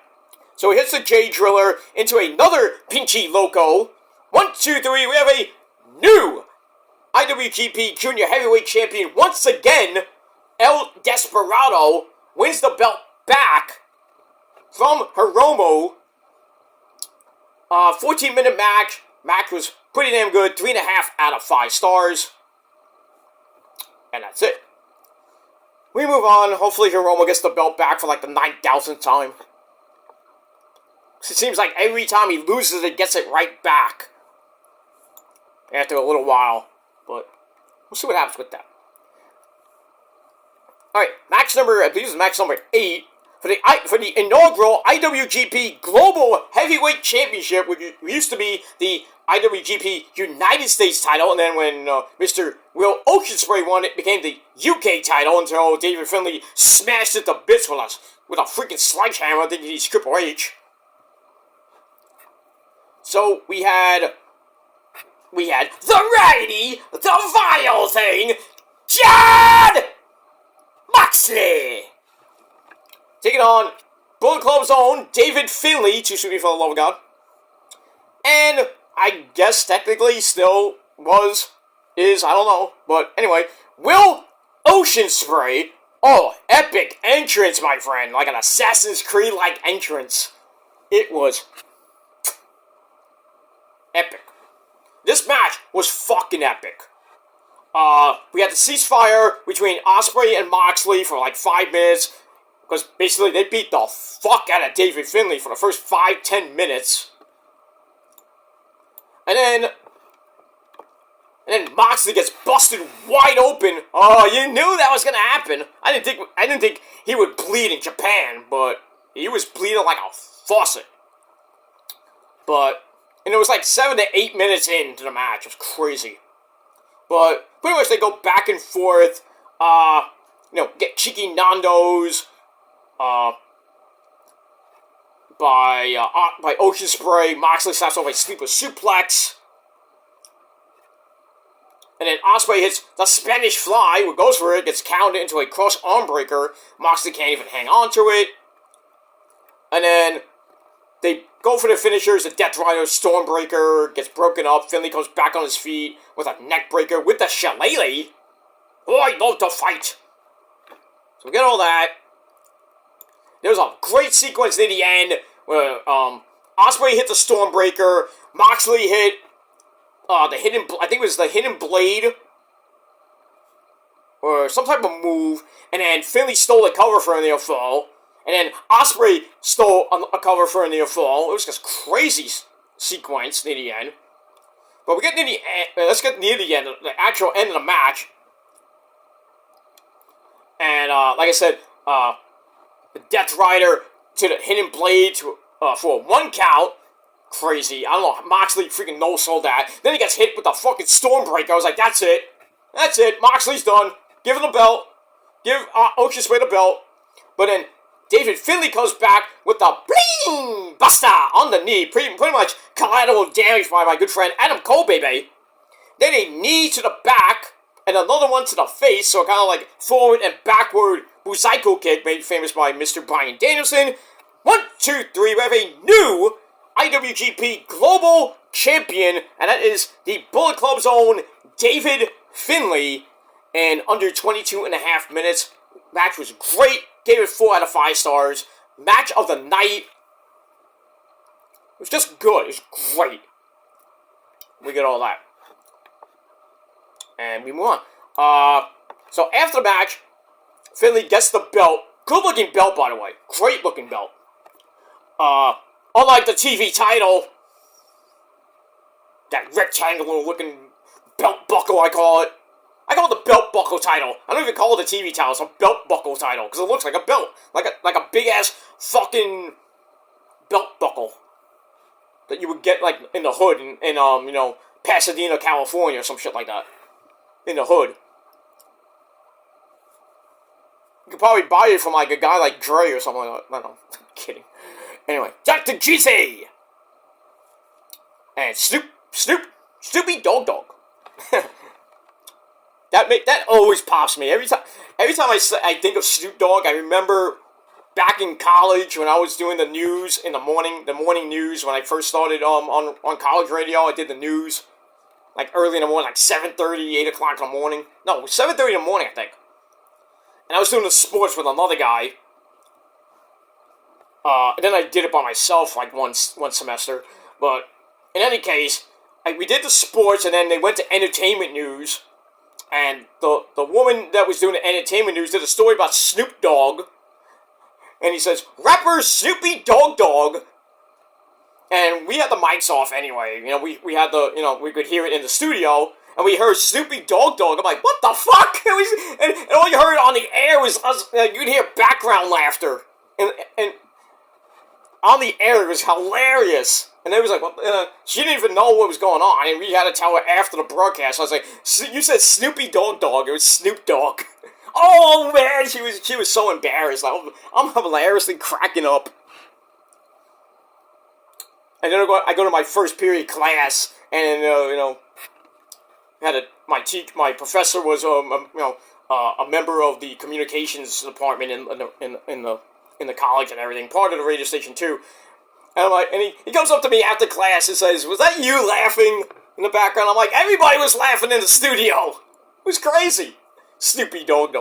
So he hits the J Driller into another Pinchy Loco. 1, 2, 3. We have a new IWGP Junior Heavyweight Champion once again. El Desperado wins the belt back from Hiromu. 14-minute match. Match was pretty damn good. 3.5 out of 5 stars. And that's it. We move on. Hopefully Hiromu gets the belt back for like the 9,000th time. It seems like every time he loses it, gets it right back. After a little while. But we'll see what happens with that. Alright, match number 8 for the inaugural IWGP Global Heavyweight Championship, which used to be the IWGP United States title, and then when Mr. Will Oceanspray won, it became the UK title until David Finlay smashed it to bits with a freaking sledgehammer, thinking he's Triple H. So we had the righty, the vile thing, John Moxley, taking on Bullet Club's own David Finlay, too sweet for the love of God, and I guess technically still is, I don't know, but anyway, Will Oceanspray. Oh, epic entrance, my friend, like an Assassin's Creed-like entrance. It was epic. This match was fucking epic. We had the ceasefire between Ospreay and Moxley for like 5 minutes, because basically they beat the fuck out of David Finlay for the first 5-10 minutes. And then Moxley gets busted wide open. Oh, you knew that was gonna happen. I didn't think he would bleed in Japan, but he was bleeding like a faucet. And it was like 7 to 8 minutes into the match. It was crazy. But pretty much they go back and forth. Get cheeky Nandos. By Oceanspray. Moxley slaps off a sleeper suplex. And then Ospreay hits the Spanish Fly, who goes for it, gets counted into a cross arm breaker. Moxley can't even hang on to it. And then they go for the finishers. The Death Rider Stormbreaker gets broken up. Finlay comes back on his feet with a neck breaker with the Shillelagh. Oh, I love to fight. So we get all that. There's a great sequence near the end where Ospreay hit the Stormbreaker. Moxley hit the hidden. I think it was the Hidden Blade or some type of move, and then Finlay stole a cover for a near fall, and then Ospreay stole a cover for a near fall. It was just crazy sequence near the end. But we get near the end. Let's get near the end, the actual end of the match. And like I said, the Death Rider to the Hidden Blade for a 1 count. Crazy. I don't know. Moxley freaking no-sold that. Then he gets hit with the fucking Stormbreaker. I was like, that's it. That's it. Moxley's done. Give him the belt. Give Oshisuke the belt. But then David Finlay comes back with the bling buster on the knee. Pretty much collateral damage by my good friend Adam Cole, baby. Then a knee to the back and another one to the face. So kind of like forward and backward Busaiko kick made famous by Mr. Bryan Danielson. 1, 2, 3. We have a new IWGP Global Champion, and that is the Bullet Club's own David Finlay. And under 22 and a half minutes, match was great. Gave it 4 out of 5 stars. Match of the night. It was just good. It was great. We get all that. And we move on. So after the match, Finlay gets the belt. Good looking belt, by the way. Great looking belt. Unlike the TV title, that rectangular looking belt buckle, I call it. I call it the belt buckle title. I don't even call it the TV title. It's a belt buckle title because it looks like a belt, like a big ass fucking belt buckle that you would get like in the hood in Pasadena, California, or some shit like that. In the hood, you could probably buy it from like a guy like Dre or something like that. I don't know. I'm kidding. Anyway, Dr. GC and Snoopy Dog. That always pops me every time I think of Snoop Dogg. I remember back in college when I was doing the news in the morning news when I first started on college radio. I did the news like early in the morning, like 7:30, 8 o'clock in the morning. No, 7:30 in the morning, I think. And I was doing the sports with another guy. And then I did it by myself like one semester. But in any case, we did the sports, and then they went to entertainment news. And the woman that was doing the entertainment news did a story about Snoop Dogg. And he says, rapper Snoopy Dogg. And we had the mics off anyway. We had we could hear it in the studio. And we heard Snoopy Dogg. I'm like, what the fuck? And all you heard on the air was us. You could hear background laughter. And on the air, it was hilarious. And it was like, she didn't even know what was going on. And we had to tell her after the broadcast. I was like, you said Snoopy Dogg. It was Snoop Dogg. Oh, man. She was so embarrassed. I'm hilariously cracking up. And then I go to my first period class. And, my professor was, a member of the communications department in the college and everything. Part of the radio station, too. And I'm like, and he comes up to me after class and says, was that you laughing in the background? I'm like, everybody was laughing in the studio. It was crazy. Snoopy Dogg.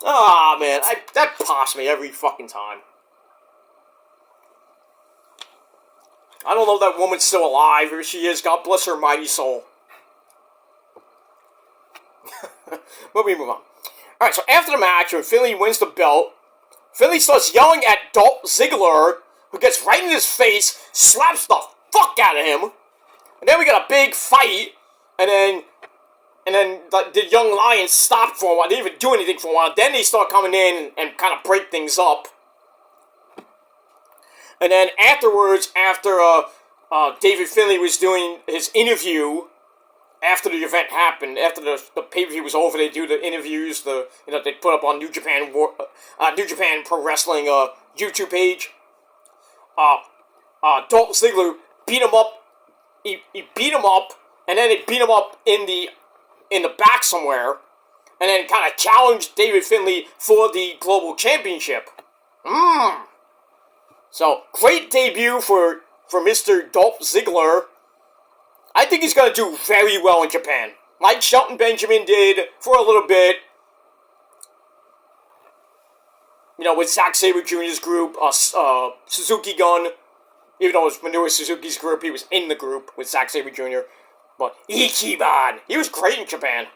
Ah, man, that pops me every fucking time. I don't know if that woman's still alive. Here she is. God bless her mighty soul. But we move on. Alright, so after the match, when Finlay wins the belt, Finlay starts yelling at Dolph Ziggler, who gets right in his face, slaps the fuck out of him, and then we got a big fight, and then the Young Lions stopped for a while. They didn't even do anything for a while. Then they start coming in and kind of break things up. And then afterwards, after David Finlay was doing his interview, after the event happened, after the pay-per-view was over, they do the interviews. They put up on New Japan Pro Wrestling YouTube page. Dolph Ziggler beat him up. He beat him up, and then they beat him up in the back somewhere, and then kind of challenged David Finlay for the Global Championship. So great debut for Mr. Dolph Ziggler. I think he's going to do very well in Japan. Like Shelton Benjamin did for a little bit. with Zack Sabre Jr.'s group, Suzuki Gun. Even though it was when it was Suzuki's group, he was in the group with Zack Sabre Jr. But Ichiban, he was great in Japan.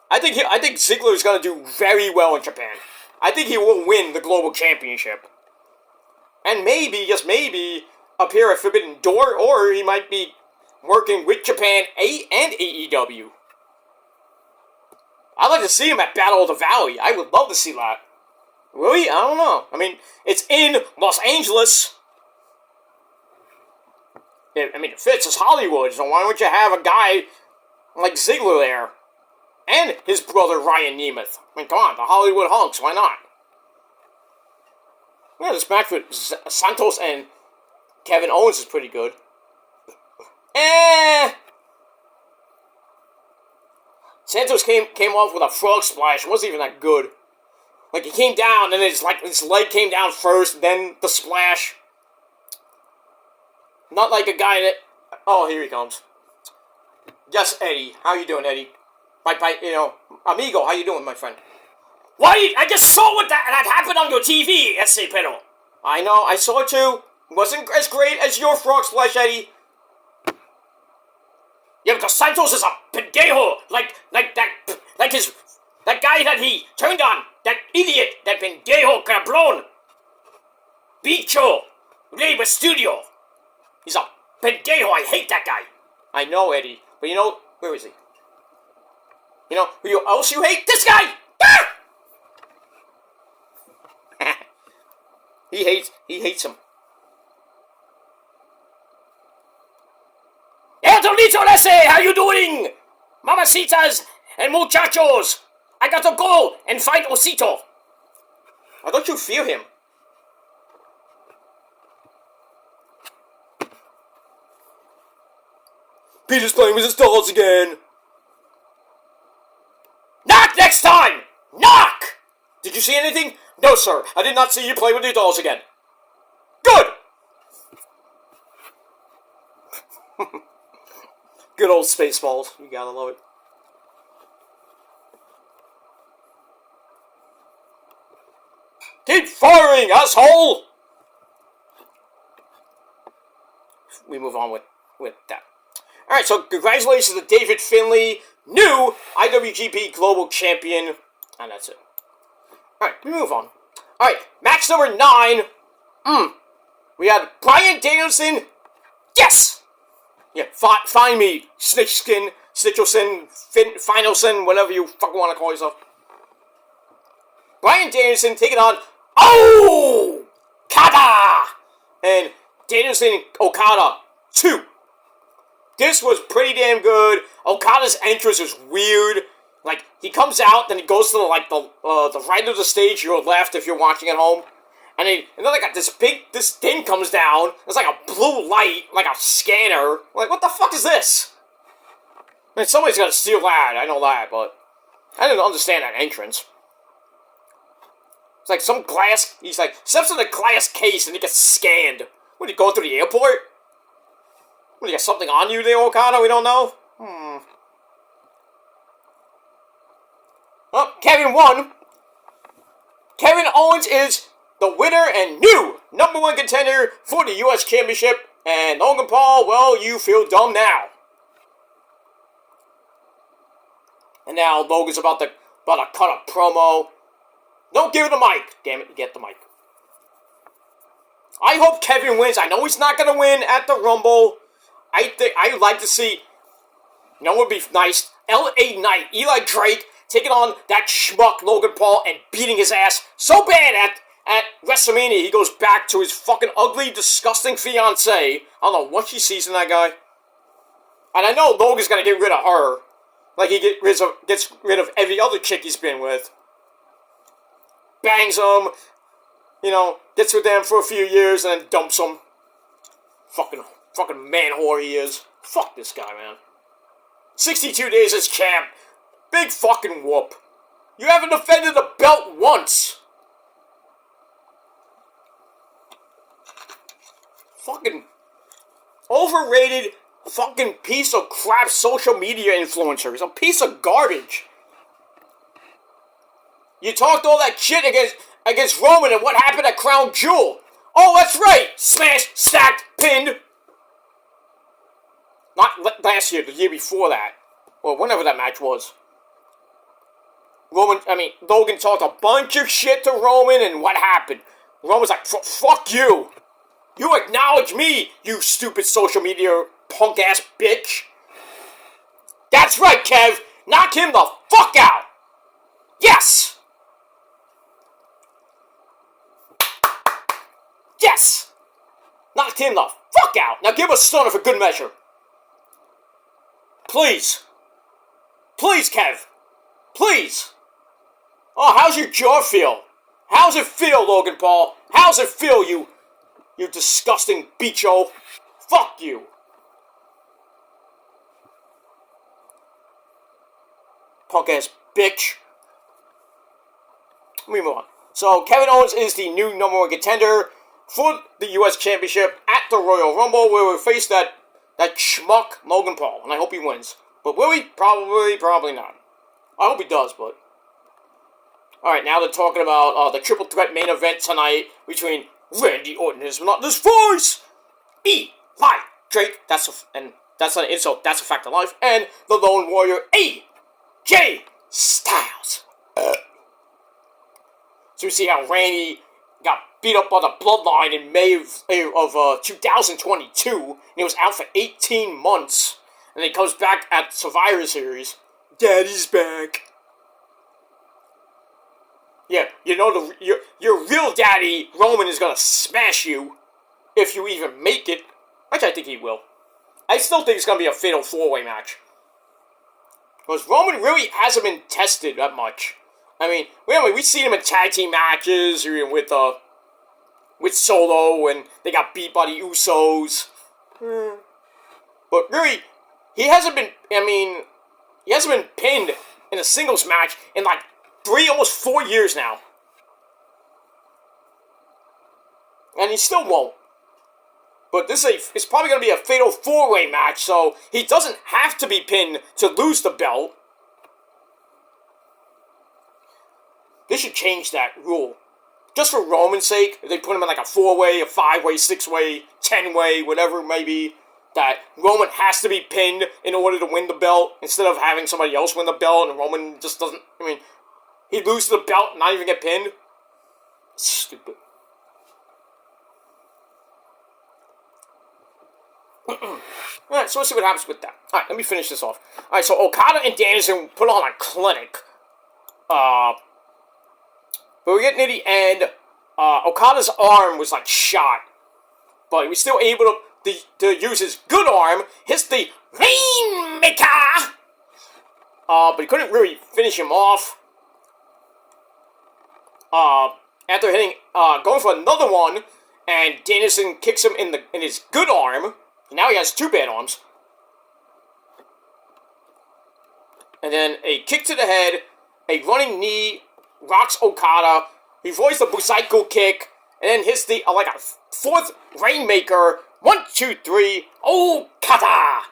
I think Ziggler is gonna do very well in Japan. I think he will win the Global Championship. And maybe, just maybe, appear at Forbidden Door, or he might be working with Japan and AEW. I'd like to see him at Battle of the Valley. I would love to see that. Really? I don't know. I mean, it's in Los Angeles. It fits. It's Hollywood, so why don't you have a guy like Ziggler there? And his brother, Ryan Nemeth. I mean, come on, the Hollywood hunks, why not? Yeah, this match with Santos and Kevin Owens is pretty good. Santos came off with a frog splash. It wasn't even that good. Like, he came down, and his leg came down first, then the splash. Not like a guy that... Oh, here he comes. Yes, Eddie. How you doing, Eddie? Amigo, how you doing, my friend? Why? I just saw that happened on your TV, S.A. Pedro. I know, I saw it too. It wasn't as great as your frog splash, Eddie. Yeah, because Santos is a pendejo, like that guy that he turned on, that idiot, that pendejo cabrón. Bicho, Rey Studio. He's a pendejo, I hate that guy. I know, Eddie, but where is he? Who else you hate? This guy! Ah! He hates him. El Torito Lese, how you doing? Mamacitas and muchachos, I got to go and fight Osito. Why don't you fear him? Peter's playing with his dolls again. Knock next time! Knock! Did you see anything? No, sir. I did not see you play with your dolls again. Good! Good old Spaceballs. You gotta love it. Keep firing, asshole! We move on with that. Alright, so congratulations to David Finlay, new IWGP Global Champion. And that's it. Alright, we move on. Alright, match number 9. We had Bryan Danielson. Yes! Yeah, find me, Snitchkin, Snitchelson, Finalson, whatever you fucking want to call yourself. Bryan Danielson taking on Okada! And Danielson Okada 2. This was pretty damn good. Okada's entrance was weird. Like, he comes out, then he goes to the right of the stage, your left if you're watching at home. And then this thing comes down. It's like a blue light, like a scanner. Like, what the fuck is this? I mean, somebody's gonna steal that, I know that, but I didn't understand that entrance. It's like some glass, he's like, steps in a glass case and he gets scanned. What, are you going through the airport? What, you got something on you there, Okada? We don't know? Well, Kevin won. Kevin Owens is the winner and new #1 contender for the U.S. Championship. And Logan Paul, well, you feel dumb now. And now Logan's about to cut a promo. Don't give it the mic. Damn it, get the mic. I hope Kevin wins. I know he's not going to win at the Rumble. I'd like to see, what would be nice? L.A. Knight, Eli Drake, taking on that schmuck Logan Paul and beating his ass so bad at WrestleMania he goes back to his fucking ugly, disgusting fiancée. I don't know what she sees in that guy. And I know Logan's gonna get rid of her. Like he gets rid of every other chick he's been with. Bangs them, gets with them for a few years and then dumps them. Fucking man whore he is. Fuck this guy, man. 62 days as champ. Big fucking whoop. You haven't defended the belt once. Fucking overrated fucking piece of crap social media influencer. He's a piece of garbage. You talked all that shit against Roman, and what happened at Crown Jewel? Oh, that's right! Smashed, stacked, pinned. Not last year, the year before that. Or whenever that match was. Logan talked a bunch of shit to Roman, and what happened? Roman's like, fuck you! You acknowledge me, you stupid social media punk-ass bitch! That's right, Kev! Knock him the fuck out! Yes! Yes! Knocked him the fuck out! Now give a stunner for good measure. Please. Please, Kev. Please. Oh, how's your jaw feel? How's it feel, Logan Paul? How's it feel, you disgusting bicho? Fuck you. Punk-ass bitch. Let me move on. So, Kevin Owens is the new #1 contender for the U.S. Championship at the Royal Rumble, where we face that schmuck Logan Paul, and I hope he wins. But will he? Probably not. I hope he does, but... Alright, now they're talking about the triple threat main event tonight between Randy Orton, his monotonous voice, Eli Drake, and that's not an insult, that's a fact of life, and the Lone Warrior, AJ Styles. So we see how Randy got beat up by the Bloodline in May of 2022, and he was out for 18 months, and he comes back at Survivor Series. Daddy's back. Yeah, you know your real daddy, Roman, is gonna smash you if you even make it, which I think he will. I still think it's gonna be a fatal 4-way match. Because Roman really hasn't been tested that much. I mean, we've seen him in tag team matches with Solo, and they got beat by the Usos. But really, he hasn't been pinned in a singles match in like 3, almost 4 years now. And he still won't. But it's probably going to be a fatal 4-way match, so he doesn't have to be pinned to lose the belt. They should change that rule. Just for Roman's sake, if they put him in like a 4-way, a 5-way, 6-way, 10-way, whatever it may be, that Roman has to be pinned in order to win the belt, instead of having somebody else win the belt, and Roman just doesn't, he'd lose the belt and not even get pinned. Stupid. Alright, so let's see what happens with that. Alright, let me finish this off. Alright, so Okada and Danielson put on a clinic. But we're getting near the end. Okada's arm was like shot. But he was still able to use his good arm. Hits the Rainmaker! But he couldn't really finish him off. After hitting, going for another one, and Danielson kicks him in his good arm. Now he has 2 bad arms. And then a kick to the head, a running knee, rocks Okada. He avoids the Busaiko kick, and then hits the, like a 4th Rainmaker. 1, 2, 3, Okada!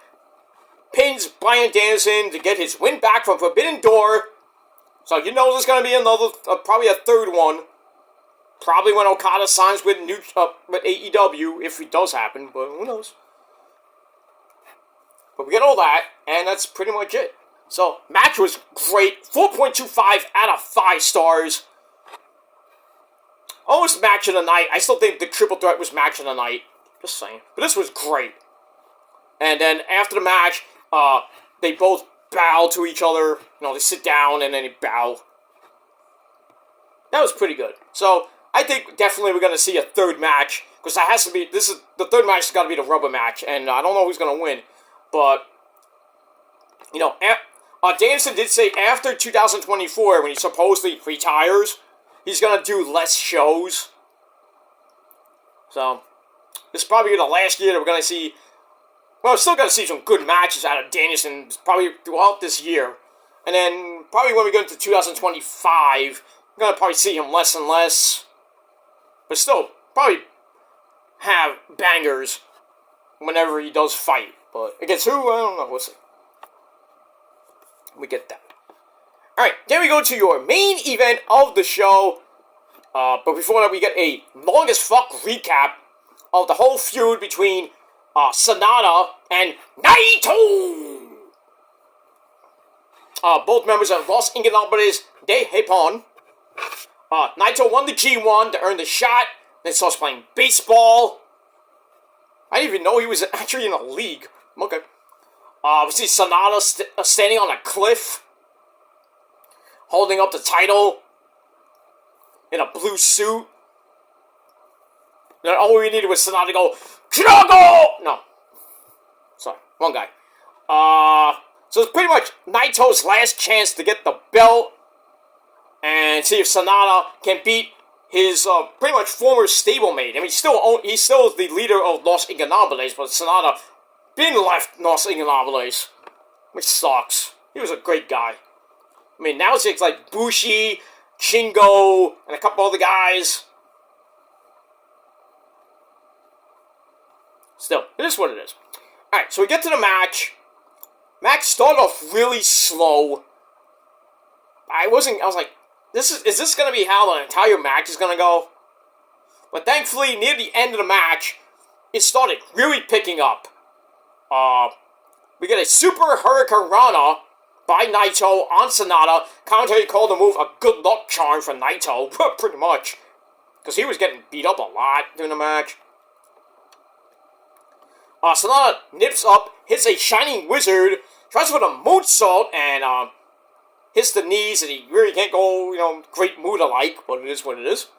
Pins Bryan Danielson to get his win back from Forbidden Door. So you know there's going to be another, probably a 3rd one. Probably when Okada signs with AEW, if it does happen, but who knows. But we get all that, and that's pretty much it. So, match was great. 4.25 out of 5 stars. Almost match of the night. I still think the triple threat was match of the night. Just saying. But this was great. And then after the match, they both bow to each other. They sit down and then they bow. That was pretty good. So, I think definitely we're going to see a 3rd match. Because that has to be, the 3rd match has got to be the rubber match. And I don't know who's going to win. But, Danielson did say after 2024, when he supposedly retires, he's going to do less shows. So, this is probably the last year that we're going to see, we're still going to see some good matches out of Danielson, probably throughout this year. And then, probably when we go into 2025, we're going to probably see him less and less. But still, probably have bangers whenever he does fight. But against who? I don't know. We'll see. We get that. Alright, then we go to your main event of the show. But before that, we get a long as fuck recap of the whole feud between Sanada and Naito. Both members of Los Ingobernables de Japón. Naito won the G1 to earn the shot. Then starts playing baseball. I didn't even know he was actually in a league. Okay. We see Sanada standing on a cliff, holding up the title in a blue suit. Then all we needed was Sanada to go, Kirago! No. Sorry, wrong guy. So it's pretty much Naito's last chance to get the belt and see if Sanada can beat his pretty much former stablemate. I mean, he's still the leader of Los Ingobernables, but Sanada been left Los Ingobernables, which sucks. He was a great guy. I mean, now it's like Bushi, Shingo, and a couple other guys. Still, it is what it is. Alright, so we get to the match. Match started off really slow. I was like, is this going to be how the entire match is going to go? But thankfully, near the end of the match, it started really picking up. We get a Super Hurricane Rana by Naito on Sanada. Commentary called the move a good luck charm for Naito, pretty much. Because he was getting beat up a lot during the match. Sanada nips up, hits a Shining Wizard, tries to put a moonsault, and hits the knees, and he really can't go, great Muta-like, but it is what it is.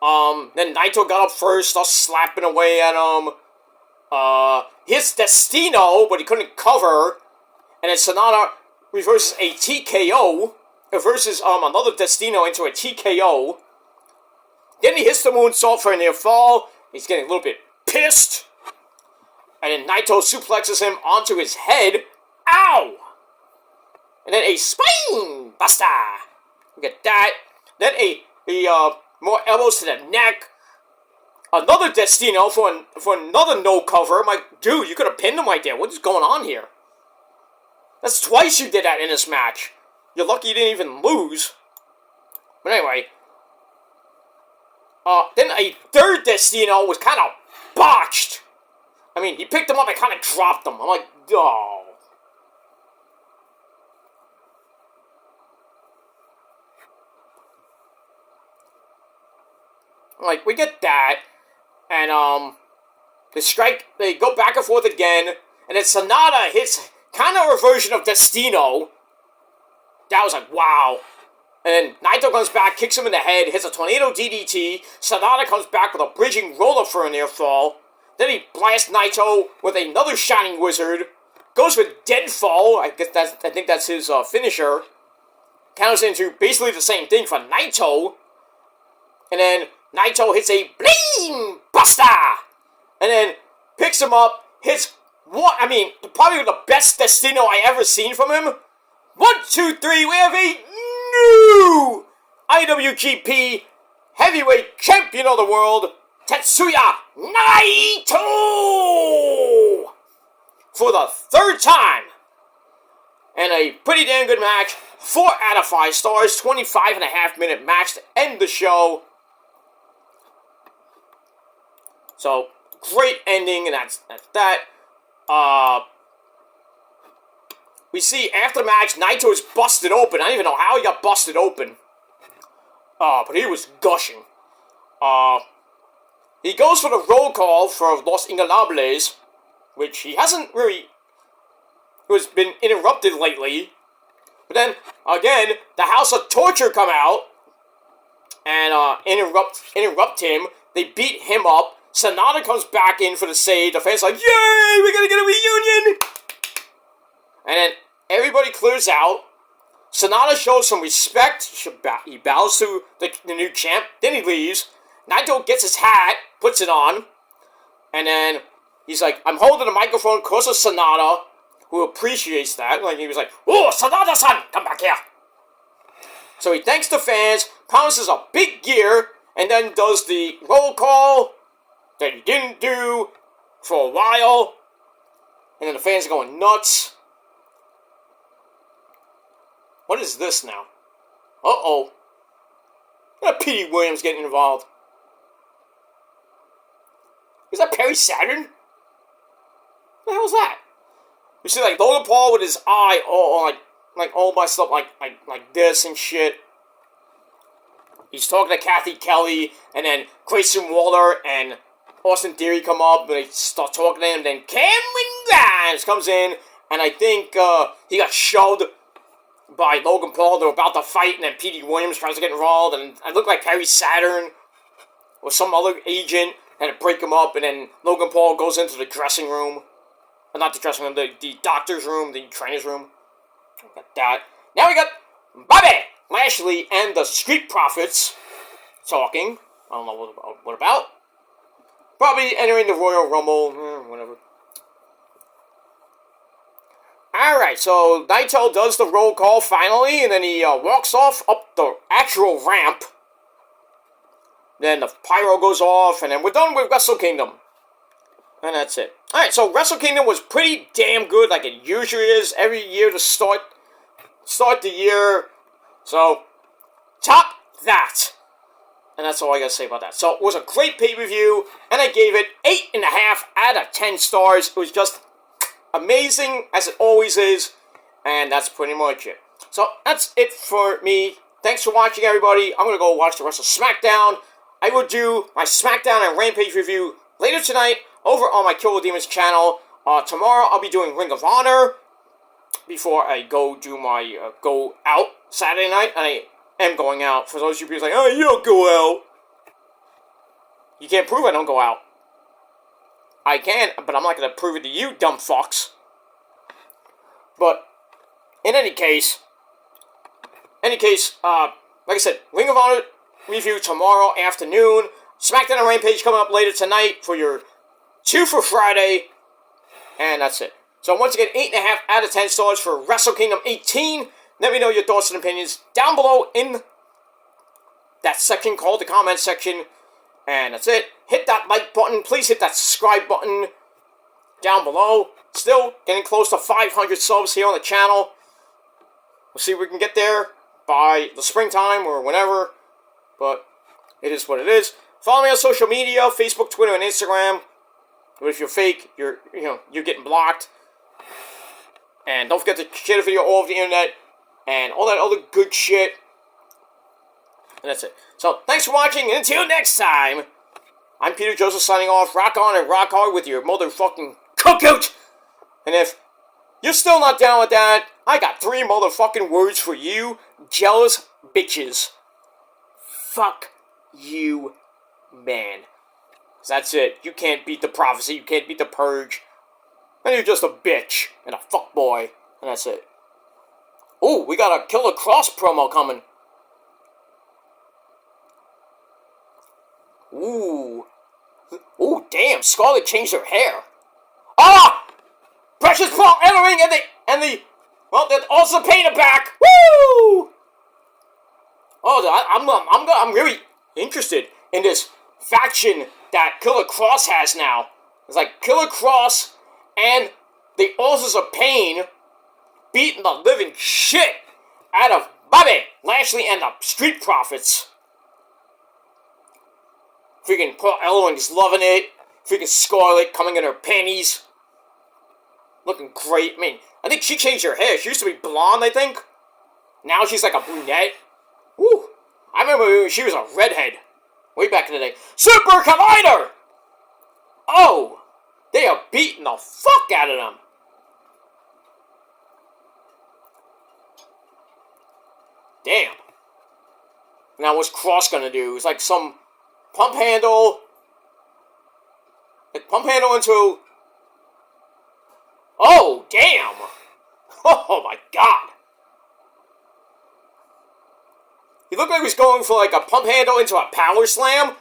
Then Naito got up first, starts slapping away at him. Hits Destino, but he couldn't cover. And then Sanada reverses a TKO. Reverses another Destino into a TKO. Then he hits the moonsault for a near fall. He's getting a little bit pissed. And then Naito suplexes him onto his head. Ow! And then a spine buster. Look at that. Then a more elbows to the neck. Another Destino for another no cover. I'm like, dude, you could have pinned him right there. What is going on here? That's twice you did that in this match. You're lucky you didn't even lose. But anyway. Then a third Destino was kind of botched. I mean, he picked him up and kind of dropped him. I'm like, oh. Like, we get that. And, they go back and forth again. And then Sanada hits kind of a version of Destino. That was like, wow. And then Naito comes back, kicks him in the head, hits a Tornado DDT. Sanada comes back with a bridging roller for a near fall. Then he blasts Naito with another Shining Wizard. Goes with Deadfall. I think that's his finisher. Counts into basically the same thing for Naito. And then Naito hits a Bling Buster! And then picks him up, hits probably the best Destino I ever seen from him. 1, 2, 3, we have a new IWGP Heavyweight Champion of the World, Tetsuya Naito! For the third time. And a pretty damn good match. 4 out of 5 stars, 25.5-minute match to end the show. So, great ending, and that's that. We see after the match, Naito is busted open. I don't even know how he got busted open. But he was gushing. He goes for the roll call for Los Ingobernables, which he hasn't really... has been interrupted lately. But then, again, the House of Torture come out and interrupt him. They beat him up. Sanada comes back in for the save. The fans are like, yay, we're gonna get a reunion! And then everybody clears out. Sanada shows some respect. He bows to the new champ. Then he leaves. Naito gets his hat, puts it on. And then he's like, I'm holding the microphone close to Sanada, who appreciates that. Like, he was like, oh, Sanada-san, come back here. So he thanks the fans, promises a big gear, and then does the roll call that he didn't do for a while. And then the fans are going nuts. What is this now? Uh-oh. P.D. Williams getting involved. Is that Perry Saturn? What the hell is that? You see, like, Logan Paul with his eye all, all messed up, like this and shit. He's talking to Kathy Kelly, and then Grayson Waller and Austin Theory come up, and they start talking to him, and then Cameron Grimes comes in, and I think he got shoved by Logan Paul. They're about to fight, and then P.D. Williams tries to get involved, and it looked like Perry Saturn or some other agent had to break him up, and then Logan Paul goes into the dressing room. Not the dressing room, the doctor's room, the trainer's room. Got that. Now we got Bobby Lashley and the Street Profits talking. I don't know what about. Probably entering the Royal Rumble, whatever. Alright, so Naito does the roll call finally, and then he walks off up the actual ramp. Then the pyro goes off, and then we're done with Wrestle Kingdom. And that's it. Alright, so Wrestle Kingdom was pretty damn good, like it usually is every year to start the year. So, top that. And that's all I gotta say about that. So, it was a great pay-per-view, and I gave it 8.5 out of 10 stars. It was just amazing, as it always is, and that's pretty much it. So, that's it for me. Thanks for watching, everybody. I'm gonna go watch the rest of SmackDown. I will do my SmackDown and Rampage review later tonight over on my Kill the Demons channel. Tomorrow, I'll be doing Ring of Honor before I go do my go out Saturday night. And I am going out. For those of you people like, oh, you don't go out. You can't prove I don't go out. I can, but I'm not going to prove it to you, dumb fucks. But, in any case, like I said, Ring of Honor review tomorrow afternoon. SmackDown and Rampage coming up later tonight for your 2 for Friday. And that's it. So once again, 8.5 out of 10 stars for Wrestle Kingdom 18. Let me know your thoughts and opinions down below in that section called the comment section. And that's it. Hit that like button. Please hit that subscribe button down below. Still getting close to 500 subs here on the channel. We'll see if we can get there by the springtime or whenever. But it is what it is. Follow me on social media, Facebook, Twitter, and Instagram. But if you're fake, you're getting blocked. And don't forget to share the video all over the internet and all that other good shit. And that's it. So, thanks for watching, and until next time, I'm Peter Joseph signing off. Rock on and rock hard with your motherfucking cookout. And if you're still not down with that, I got 3 motherfucking words for you, jealous bitches. Fuck you, man. That's it. You can't beat the prophecy. You can't beat the purge. And you're just a bitch and a fuckboy. And that's it. Ooh, we got a Killer Cross promo coming. Ooh. Ooh, damn. Scarlett changed her hair. Ah! Precious Paul Ellering well, that also painted back. Woo! Oh, I'm really interested in this faction that Killer Cross has now. It's like Killer Cross and the Authors of Pain beating the living shit out of Bobby Lashley and the Street Profits. Freaking Paul Ellering's loving it. Freaking Scarlett coming in her panties. Looking great. I mean, I think she changed her hair. She used to be blonde, I think. Now she's like a brunette. Woo! I remember when she was a redhead. Way back in the day. Super Collider! Oh! They are beating the fuck out of them. Damn. Now what's Cross gonna do? It's like some pump handle. Like pump handle into... Oh, damn! Oh my god! He looked like he was going for like a pump handle into a power slam,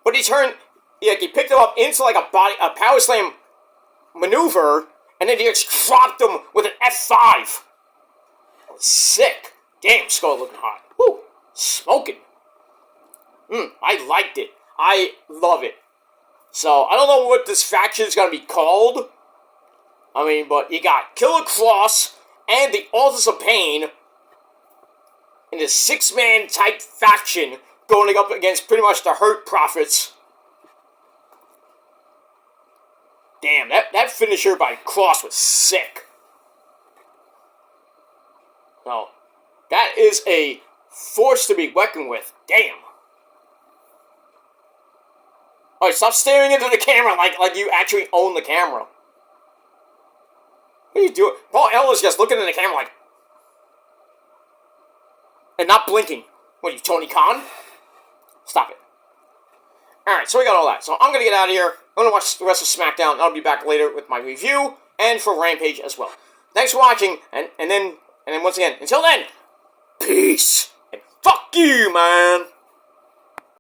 but he turned, he picked him up into like a power slam maneuver, and then he just dropped him with an F5. Sick. Damn, Skull looking hot. Woo, smoking. I liked it. I love it. So, I don't know what this faction is going to be called. I mean, but you got Killer Cross and the Authors of Pain in a 6-man type faction going up against pretty much the Hurt Profits. Damn, that finisher by Cross was sick. No, that is a force to be reckoned with. Damn. Alright, stop staring into the camera like you actually own the camera. What are you doing? Paul Ellis just looking in the camera like... and not blinking. What are you, Tony Khan? Stop it. Alright, so we got all that. So I'm going to get out of here. I'm going to watch the rest of SmackDown. I'll be back later with my review and for Rampage as well. Thanks for watching, and then once again, until then, peace, and fuck you, man.